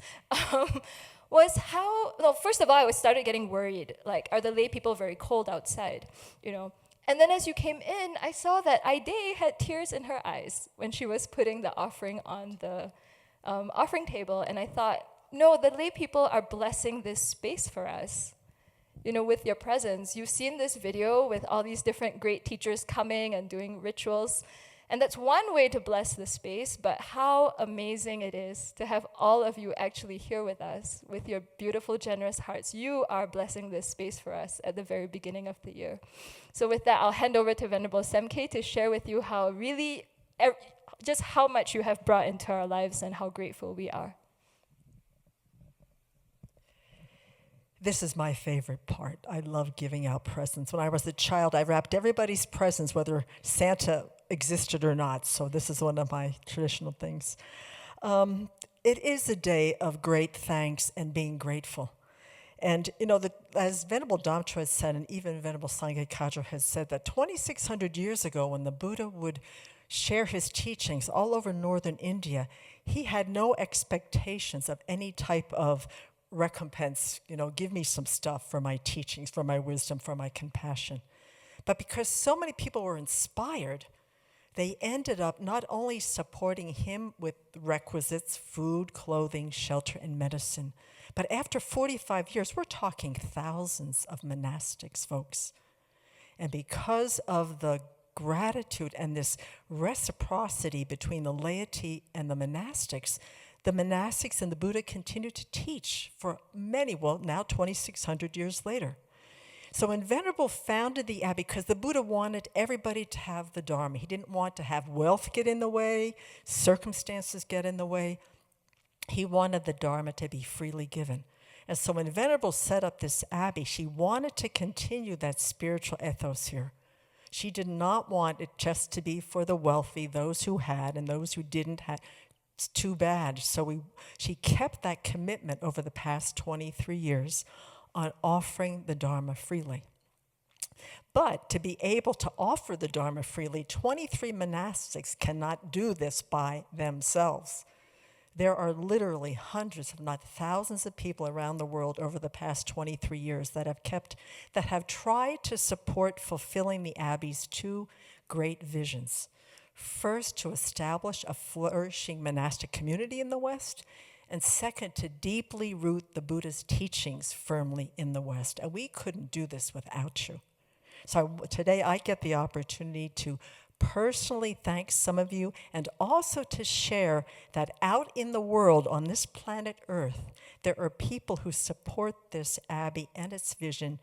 was first of all, I started getting worried. Like, are the lay people very cold outside? And then as you came in, I saw that Aide had tears in her eyes when she was putting the offering on the offering table. And I thought, no, the lay people are blessing this space for us. With your presence. You've seen this video with all these different great teachers coming and doing rituals. And that's one way to bless the space, but how amazing it is to have all of you actually here with us, with your beautiful, generous hearts. You are blessing this space for us at the very beginning of the year. So with that, I'll hand over to Venerable Semke to share with you how really, just how much you have brought into our lives and how grateful we are. This is my favorite part. I love giving out presents. When I was a child, I wrapped everybody's presents, whether Santa existed or not. So this is one of my traditional things. It is a day of great thanks and being grateful. And, as Venerable Damcho has said, and even Venerable Sangha Kagyo has said, that 2,600 years ago, when the Buddha would share his teachings all over northern India, he had no expectations of any type of recompense, give me some stuff for my teachings, for my wisdom, for my compassion. But because so many people were inspired, they ended up not only supporting him with requisites, food, clothing, shelter, and medicine, but after 45 years, we're talking thousands of monastics, folks. And because of the gratitude and this reciprocity between the laity and the monastics, the monastics and the Buddha continued to teach for many, well, now 2,600 years later. So when Venerable founded the Abbey, because the Buddha wanted everybody to have the Dharma. He didn't want to have wealth get in the way, circumstances get in the way. He wanted the Dharma to be freely given. And so when Venerable set up this Abbey, she wanted to continue that spiritual ethos here. She did not want it just to be for the wealthy, those who had, and those who didn't have. It's too bad. So she kept that commitment over the past 23 years on offering the Dharma freely. But to be able to offer the Dharma freely, 23 monastics cannot do this by themselves. There are literally hundreds, if not thousands, of people around the world over the past 23 years that have tried to support fulfilling the Abbey's two great visions. First, to establish a flourishing monastic community in the West, and second, to deeply root the Buddha's teachings firmly in the West. And we couldn't do this without you. So today I get the opportunity to personally thank some of you, and also to share that out in the world, on this planet Earth, there are people who support this Abbey and its vision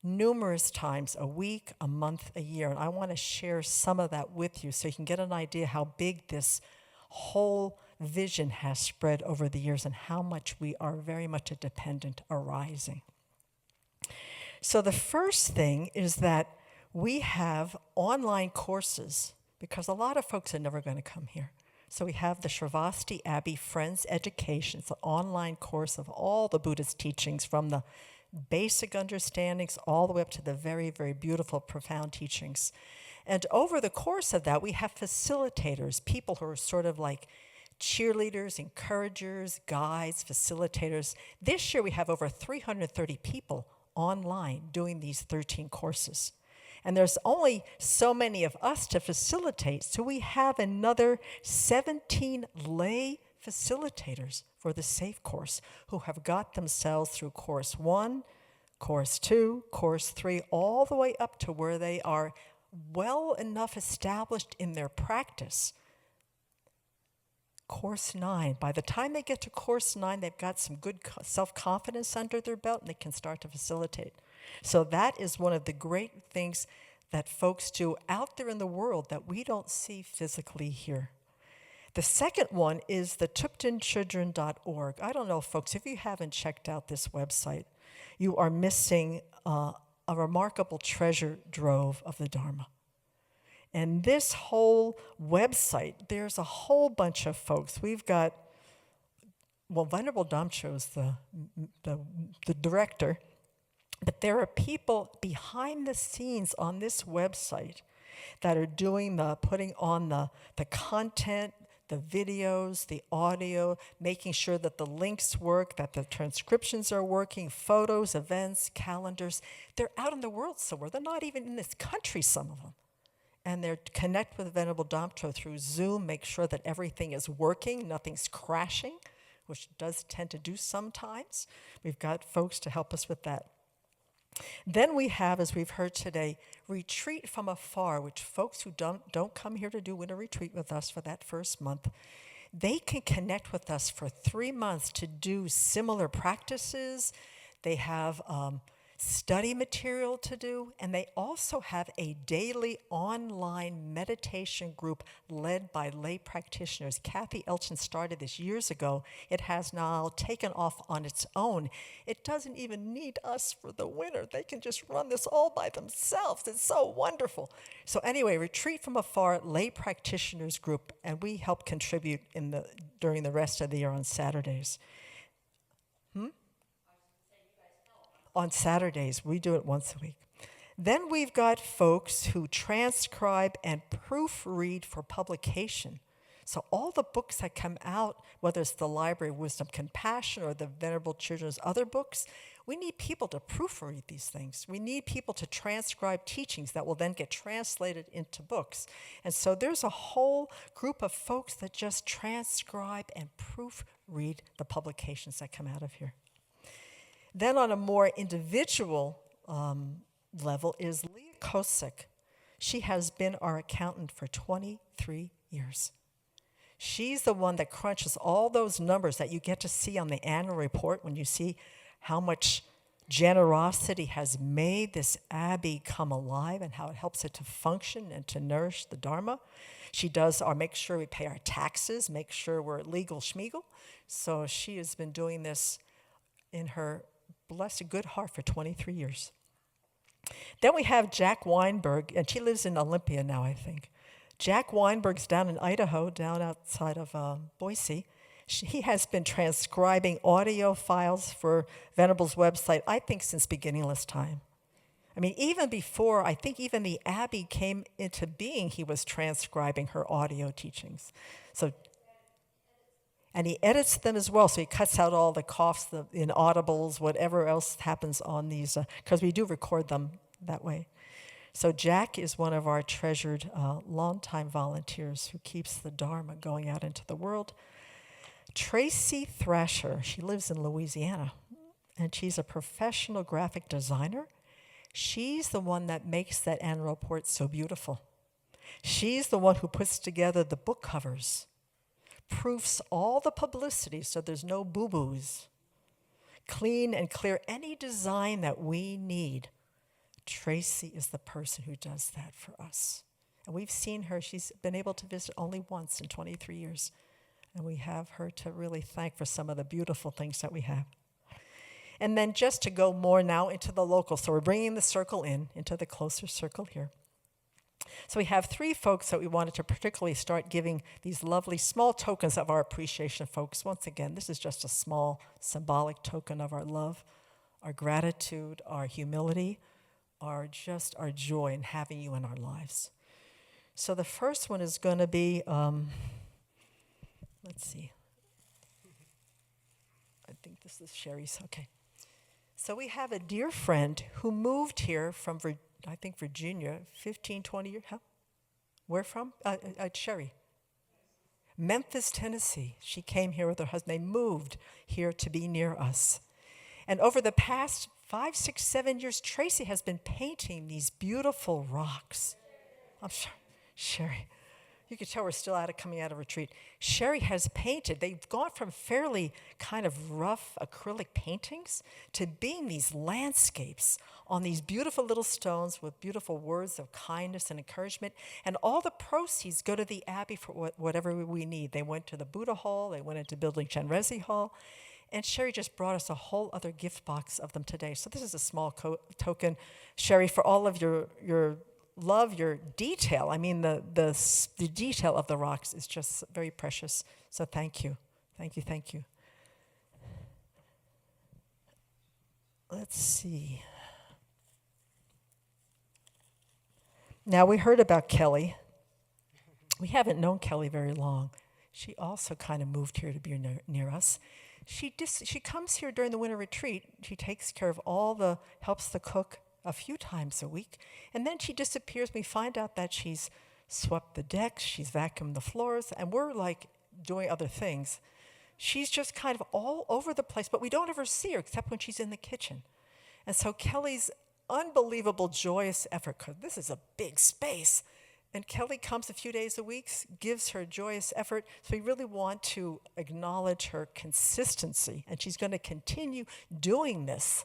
numerous times a week, a month, a year. And I want to share some of that with you so you can get an idea how big this whole vision has spread over the years and how much we are very much a dependent arising. So the first thing is that we have online courses, because a lot of folks are never going to come here. So we have the Sravasti Abbey Friends Education. It's an online course of all the Buddhist teachings, from the basic understandings all the way up to the very, very beautiful, profound teachings. And over the course of that, we have facilitators, people who are sort of like cheerleaders, encouragers, guides, facilitators. This year we have over 330 people online doing these 13 courses. And there's only so many of us to facilitate, so we have another 17 lay facilitators for the SAFE course who have got themselves through course 1, course 2, course 3, all the way up to where they are well enough established in their practice. Course 9, by the time they get to course 9, they've got some good self-confidence under their belt and they can start to facilitate. So that is one of the great things that folks do out there in the world that we don't see physically here. The second one is the tuptenchildren.org. I don't know, folks, if you haven't checked out this website, you are missing a remarkable treasure trove of the Dharma. And this whole website, there's a whole bunch of folks. We've got, well, Venerable Damcho's the director, but there are people behind the scenes on this website that are doing putting on the content, the videos, the audio, making sure that the links work, that the transcriptions are working, photos, events, calendars. They're out in the world somewhere. They're not even in this country, some of them. And they're connect with Venerable Damcho through Zoom, make sure that everything is working, nothing's crashing, which does tend to do sometimes. We've got folks to help us with that. Then we have, as we've heard today, retreat from afar, which folks who don't come here to do winter retreat with us for that first month, they can connect with us for 3 months to do similar practices. They have study material to do, and they also have a daily online meditation group led by lay practitioners. Kathy Elchin started this years ago. It has now taken off on its own. It doesn't even need us for the winter. They can just run this all by themselves. It's so wonderful. So anyway, Retreat from Afar lay practitioners group, and we help contribute during the rest of the year on Saturdays. On Saturdays, we do it once a week. Then we've got folks who transcribe and proofread for publication. So all the books that come out, whether it's the Library of Wisdom Compassion or the Venerable Children's other books, we need people to proofread these things. We need people to transcribe teachings that will then get translated into books. And so there's a whole group of folks that just transcribe and proofread the publications that come out of here. Then on a more individual level is Leah Kosick. She has been our accountant for 23 years. She's the one that crunches all those numbers that you get to see on the annual report when you see how much generosity has made this Abbey come alive and how it helps it to function and to nourish the Dharma. She does make sure we pay our taxes, make sure we're legal schmiegel. So she has been doing this in her blessed good heart for 23 years. Then we have Jack Weinberg, and she lives in Olympia now, I think. Jack Weinberg's down in Idaho, down outside of Boise. He has been transcribing audio files for Venerable's website, I think, since beginningless time. I mean, even before, I think even the Abbey came into being, he was transcribing her audio teachings. And he edits them as well, so he cuts out all the coughs, the inaudibles, whatever else happens on these, because we do record them that way. So Jack is one of our treasured longtime volunteers who keeps the Dharma going out into the world. Tracy Thrasher, she lives in Louisiana, and she's a professional graphic designer. She's the one that makes that annual report so beautiful. She's the one who puts together the book covers, proofs all the publicity so there's no boo-boos, clean and clear any design that we need. Tracy is the person who does that for us. And we've seen her. She's been able to visit only once in 23 years. And we have her to really thank for some of the beautiful things that we have. And then just to go more now into the local. So we're bringing the circle into the closer circle here. So we have 3 folks that we wanted to particularly start giving these lovely small tokens of our appreciation, folks. Once again, this is just a small symbolic token of our love, our gratitude, our humility, our joy in having you in our lives. So the first one is going to be, let's see. I think this is Sherry's, okay. So we have a dear friend who moved here from, I think, Virginia, 15, 20 years. Huh? Where from? Sherry. Memphis, Tennessee. She came here with her husband. They moved here to be near us. And over the past 5, 6, 7 years, Tracy has been painting these beautiful rocks. I'm sorry, Sherry. You can tell we're still coming out of retreat. Sherry has painted. They've gone from fairly kind of rough acrylic paintings to being these landscapes on these beautiful little stones with beautiful words of kindness and encouragement. And all the proceeds go to the Abbey for whatever we need. They went to the Buddha Hall. They went into building Chenrezig Hall. And Sherry just brought us a whole other gift box of them today. So this is a small token, Sherry, for all of your love, your detail. I mean, the detail of the rocks is just very precious. So thank you. Thank you, thank you. Let's see. Now, we heard about Kelly. We haven't known Kelly very long. She also kind of moved here to be near us. She comes here during the winter retreat. She takes care of helps the cook a few times a week. And then she disappears. We find out that she's swept the decks, she's vacuumed the floors, and we're like doing other things. She's just kind of all over the place, but we don't ever see her except when she's in the kitchen. And so Kelly's unbelievable, joyous effort, because this is a big space, and Kelly comes a few days a week, gives her joyous effort. So we really want to acknowledge her consistency, and she's going to continue doing this.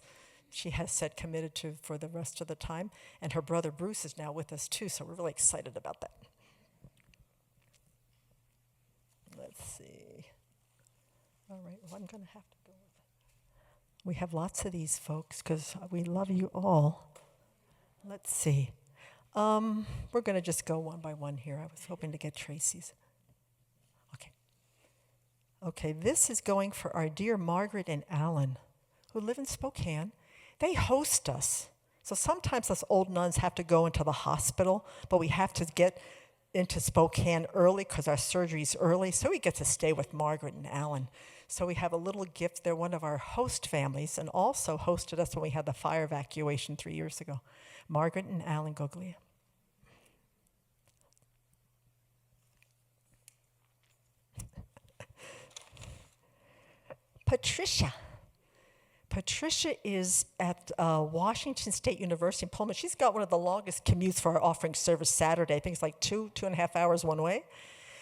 She has said committed to for the rest of the time, and her brother Bruce is now with us too, so we're really excited about that. Let's see. All right, well, I'm going to have to go with it. We have lots of these folks because we love you all. Let's see. We're going to just go one by one here. I was hoping to get Tracy's. Okay, this is going for our dear Margaret and Alan, who live in Spokane. They host us. So sometimes us old nuns have to go into the hospital, but we have to get into Spokane early because our surgery's early, so we get to stay with Margaret and Alan. So we have a little gift. They're one of our host families and also hosted us when we had the fire evacuation 3 years ago. Margaret and Alan Goglia. Patricia. Patricia is at Washington State University in Pullman. She's got one of the longest commutes for our offering service Saturday. I think it's like 2.5 hours one way.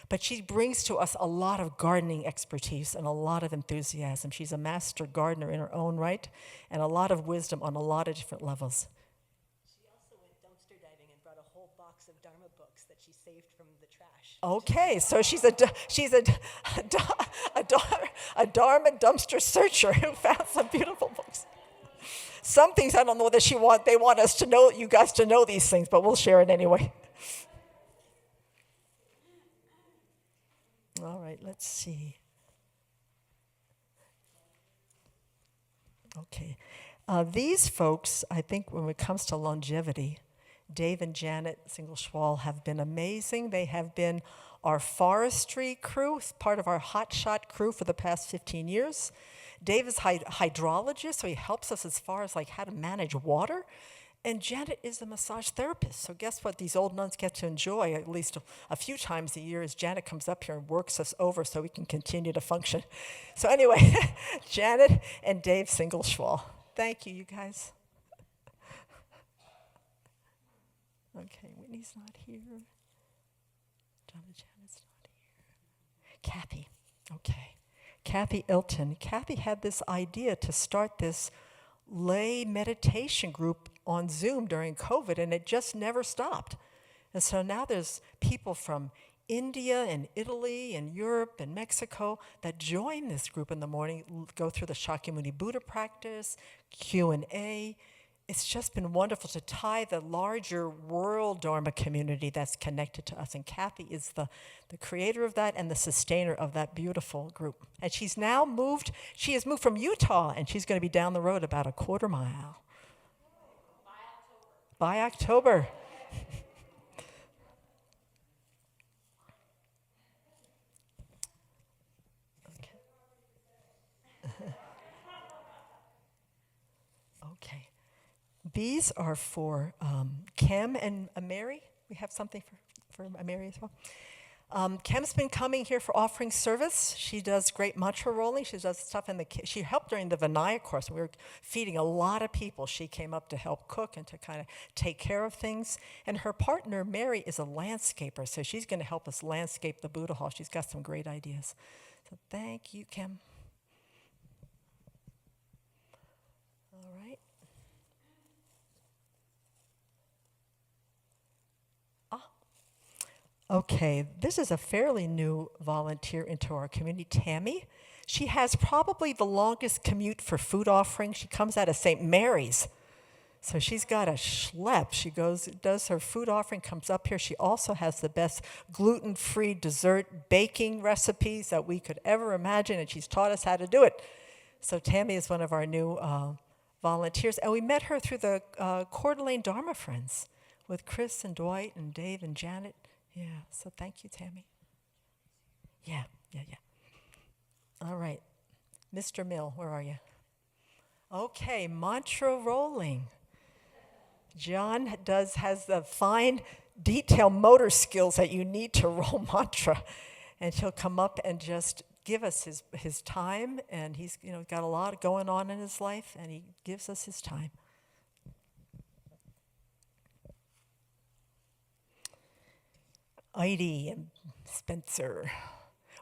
But she brings to us a lot of gardening expertise and a lot of enthusiasm. She's a master gardener in her own right and a lot of wisdom on a lot of different levels. She also went dumpster diving and brought a whole box of Dharma books that she saved from the trash. Okay, so she's a Dharma dumpster searcher who found some beautiful books. Some things I don't know that they want us to know, you guys to know these things, but we'll share it anyway. All right, let's see. Okay. These folks, I think when it comes to longevity, Dave and Janet Singleshwall have been amazing. They have been our forestry crew, part of our hotshot crew for the past 15 years. Dave is hydrologist, so he helps us as far as like how to manage water. And Janet is a massage therapist. So guess what these old nuns get to enjoy at least a few times a year is Janet comes up here and works us over so we can continue to function. So anyway, Janet and Dave Singleshwall. Thank you, you guys. Okay, Whitney's not here. Janet's not here. Kathy, okay. Kathy Ilton. Kathy had this idea to start this lay meditation group on Zoom during COVID, and it just never stopped. And so now there's people from India and Italy and Europe and Mexico that join this group in the morning, go through the Shakyamuni Buddha practice, Q&A. It's just been wonderful to tie the larger world Dharma community that's connected to us. And Kathy is the creator of that and the sustainer of that beautiful group. And she has moved from Utah, and she's going to be down the road about a quarter mile. By October. Okay. These are for Kim and Mary. We have something for Mary as well. Kim's been coming here for offering service. She does great mantra rolling. She does stuff she helped during the Vinaya course. We were feeding a lot of people. She came up to help cook and to kind of take care of things. And her partner, Mary, is a landscaper, so she's going to help us landscape the Buddha Hall. She's got some great ideas. So thank you, Kim. All right. Okay, this is a fairly new volunteer into our community, Tammy. She has probably the longest commute for food offering. She comes out of St. Mary's. So she's got a schlep. She does her food offering, comes up here. She also has the best gluten-free dessert baking recipes that we could ever imagine, and she's taught us how to do it. So Tammy is one of our new volunteers. And we met her through the Coeur d'Alene Dharma Friends with Chris and Dwight and Dave and Janet. Yeah, so thank you, Tammy. Yeah. All right. Mr. Mill, where are you? Okay, mantra rolling. John has the fine, detailed motor skills that you need to roll mantra. And he'll come up and just give us his time, and he's got a lot going on in his life, and he gives us his time. Heidi and Spencer.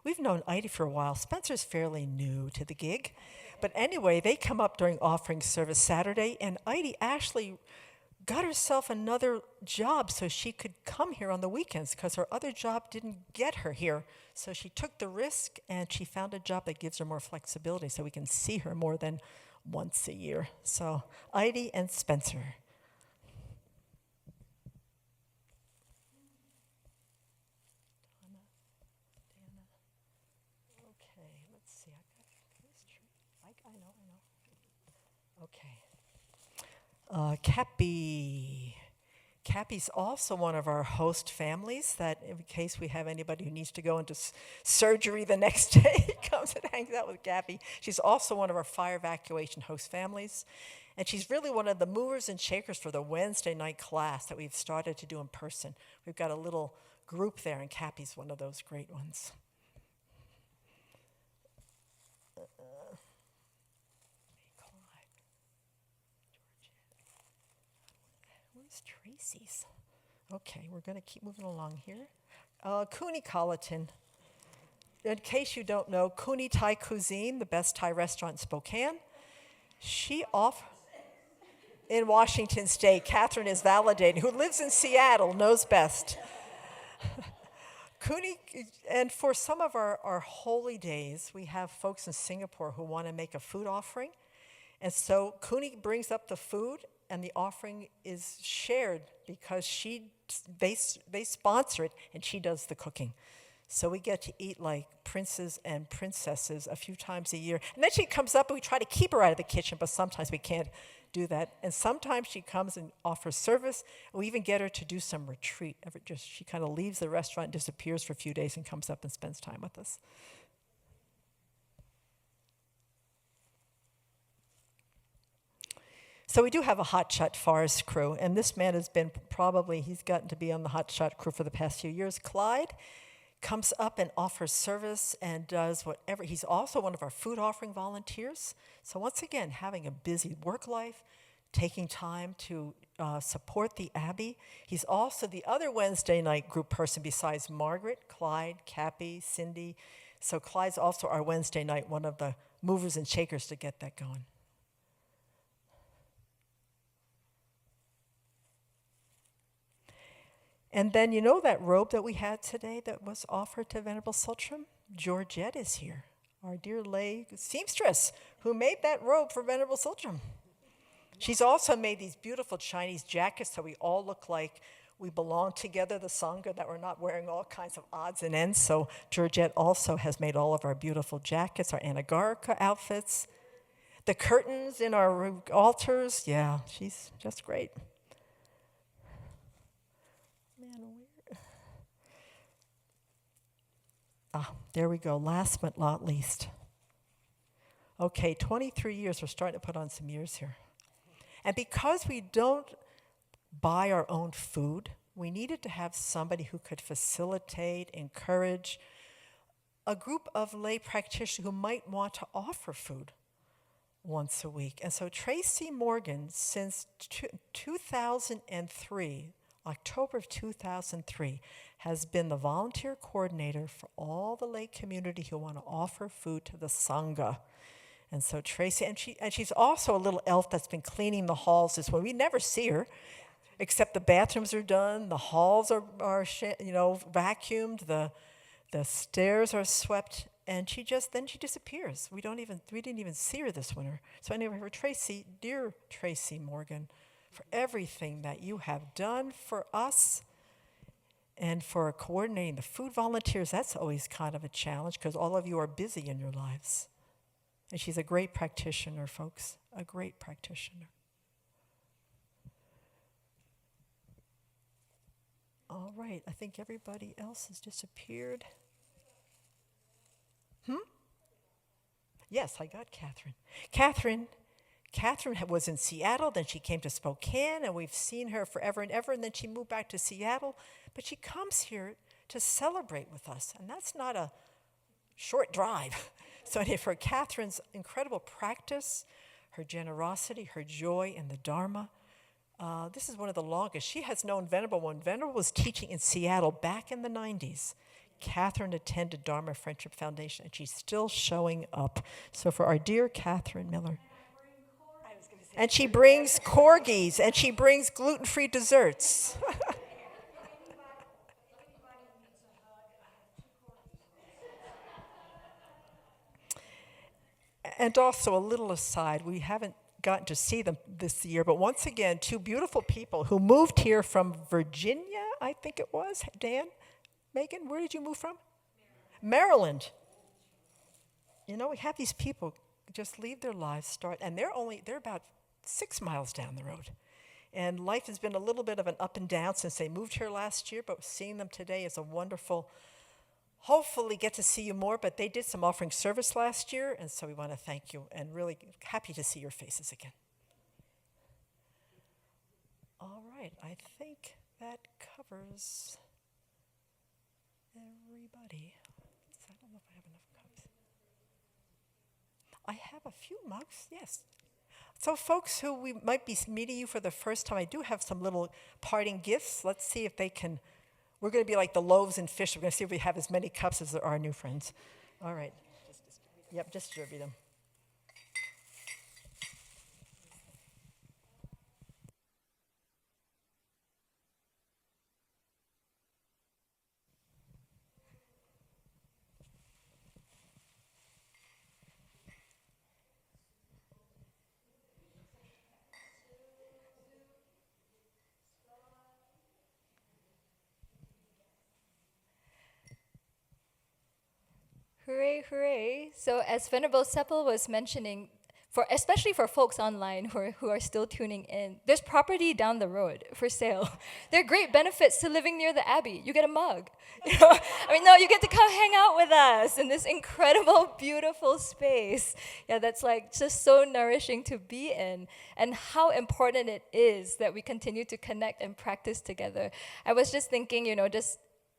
We've known Heidi for a while. Spencer's fairly new to the gig. But anyway, they come up during offering service Saturday, and Heidi actually got herself another job so she could come here on the weekends because her other job didn't get her here. So she took the risk, and she found a job that gives her more flexibility so we can see her more than once a year. So Heidi and Spencer. Okay. Cappy's also one of our host families that in case we have anybody who needs to go into surgery the next day, comes and hangs out with Cappy. She's also one of our fire evacuation host families. And she's really one of the movers and shakers for the Wednesday night class that we've started to do in person. We've got a little group there, and Cappy's one of those great ones. Where's Tracy's? Okay, we're going to keep moving along here. Kuni Kalatin. In case you don't know, Kuni Thai Cuisine, the best Thai restaurant in Spokane. She in Washington State. Catherine is validating. Who lives in Seattle knows best. Kuni, and for some of our holy days, we have folks in Singapore who want to make a food offering. And so Kuni brings up the food, and the offering is shared because they sponsor it, and she does the cooking. So we get to eat like princes and princesses a few times a year. And then she comes up, and we try to keep her out of the kitchen, but sometimes we can't do that. And sometimes she comes and offers service, and we even get her to do some retreat. She kind of leaves the restaurant, disappears for a few days, and comes up and spends time with us. So we do have a hotshot forest crew, and this man has been he's gotten to be on the hotshot crew for the past few years. Clyde comes up and offers service and does whatever. He's also one of our food offering volunteers. So once again, having a busy work life, taking time to support the Abbey. He's also the other Wednesday night group person besides Margaret, Clyde, Cappy, Cindy. So Clyde's also our Wednesday night, one of the movers and shakers to get that going. And then, you know that robe that we had today that was offered to Venerable Sultram? Georgette is here, our dear lay seamstress who made that robe for Venerable Sultram. She's also made these beautiful Chinese jackets so we all look like we belong together, the sangha, that we're not wearing all kinds of odds and ends. So Georgette also has made all of our beautiful jackets, our Anagarika outfits, the curtains in our altars. Yeah, she's just great. There we go, last but not least. Okay, 23 years, we're starting to put on some years here. And because we don't buy our own food, we needed to have somebody who could facilitate, encourage a group of lay practitioners who might want to offer food once a week. And so Tracy Morgan, since 2003, October of 2003, has been the volunteer coordinator for all the lay community who want to offer food to the sangha. And so Tracy, and she's also a little elf that's been cleaning the halls this way. We never see her, except the bathrooms are done, the halls are vacuumed, the stairs are swept, and she disappears. We didn't even see her this winter. So anyway, for Tracy, dear Tracy Morgan, for everything that you have done for us and for coordinating the food volunteers, that's always kind of a challenge because all of you are busy in your lives. And she's a great practitioner, folks, a great practitioner. All right, I think everybody else has disappeared. Yes, I got Catherine. Catherine was in Seattle, then she came to Spokane, and we've seen her forever and ever, and then she moved back to Seattle. But she comes here to celebrate with us, and that's not a short drive. So anyway, for Catherine's incredible practice, her generosity, her joy in the Dharma, this is one of the longest. She has known Venerable when Venerable was teaching in Seattle back in the 90s. Catherine attended Dharma Friendship Foundation, and she's still showing up. So for our dear Catherine Miller. And she brings corgis, and she brings gluten-free desserts. And also a little aside, we haven't gotten to see them this year, but once again, two beautiful people who moved here from Virginia, I think it was. Dan, Megan, where did you move from? Maryland. You know, we have these people just leave their lives, and they're about 6 miles down the road. And life has been a little bit of an up and down since they moved here last year, but seeing them today is a wonderful, hopefully get to see you more, but they did some offering service last year, and so we want to thank you and really happy to see your faces again. All right, I think that covers everybody. I don't know if I have enough cups. I have a few mugs, yes. So folks who we might be meeting you for the first time, I do have some little parting gifts. Let's see if they can, we're going to be like the loaves and fish. We're going to see if we have as many cups as there are new friends. All right. Just distribute them. Hooray, hooray. So as Venerable Seppel was mentioning, especially for folks online who are still tuning in, there's property down the road for sale. There are great benefits to living near the Abbey. You get a mug. You get to come hang out with us in this incredible, beautiful space. Yeah, that's like just so nourishing to be in, and how important it is that we continue to connect and practice together. I was just thinking,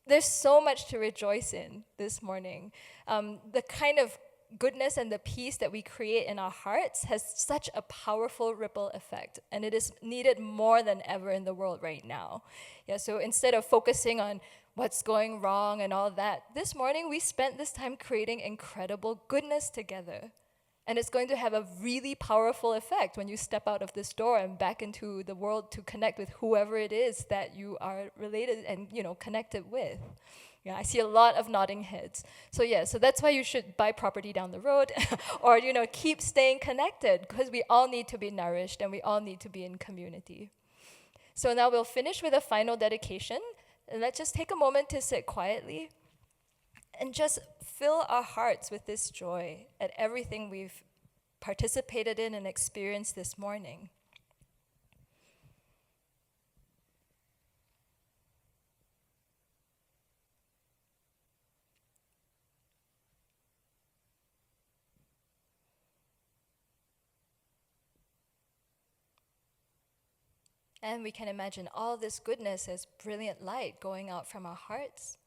there's so much to rejoice in this morning. The kind of goodness and the peace that we create in our hearts has such a powerful ripple effect, and it is needed more than ever in the world right now. Yeah, so instead of focusing on what's going wrong and all that, this morning we spent this time creating incredible goodness together. And it's going to have a really powerful effect when you step out of this door and back into the world to connect with whoever it is that you are related and connected with. Yeah, I see a lot of nodding heads. So that's why you should buy property down the road or keep staying connected, because we all need to be nourished and we all need to be in community. So now we'll finish with a final dedication, and let's just take a moment to sit quietly and just fill our hearts with this joy at everything we've participated in and experienced this morning. And we can imagine all this goodness as brilliant light going out from our hearts,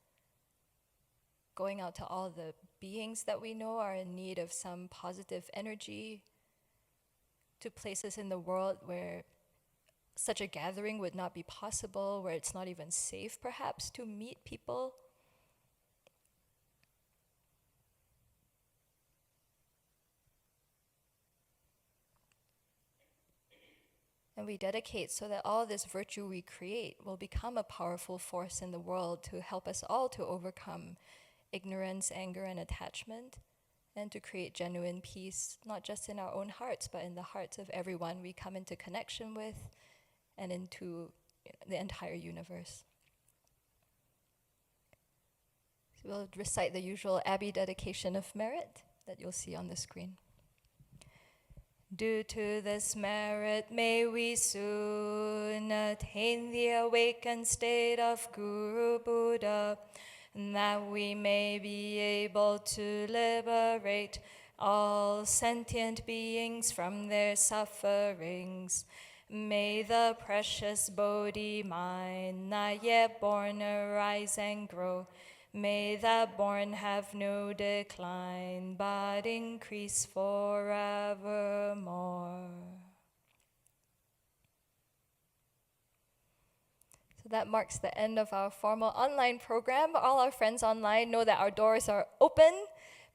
going out to all the beings that we know are in need of some positive energy, to places in the world where such a gathering would not be possible, where it's not even safe perhaps to meet people. And we dedicate so that all this virtue we create will become a powerful force in the world to help us all to overcome ignorance, anger, and attachment, and to create genuine peace, not just in our own hearts, but in the hearts of everyone we come into connection with and into the entire universe. So we'll recite the usual Abbey dedication of merit that you'll see on the screen. Due to this merit, may we soon attain the awakened state of Guru Buddha, and that we may be able to liberate all sentient beings from their sufferings. May the precious Bodhi mind not yet born arise and grow. May that born have no decline, but increase forevermore. So that marks the end of our formal online program. All our friends online know that our doors are open.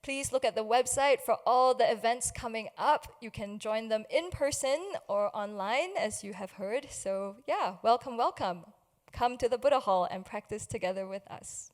Please look at the website for all the events coming up. You can join them in person or online, as you have heard. So yeah, welcome, welcome. Come to the Buddha Hall and practice together with us.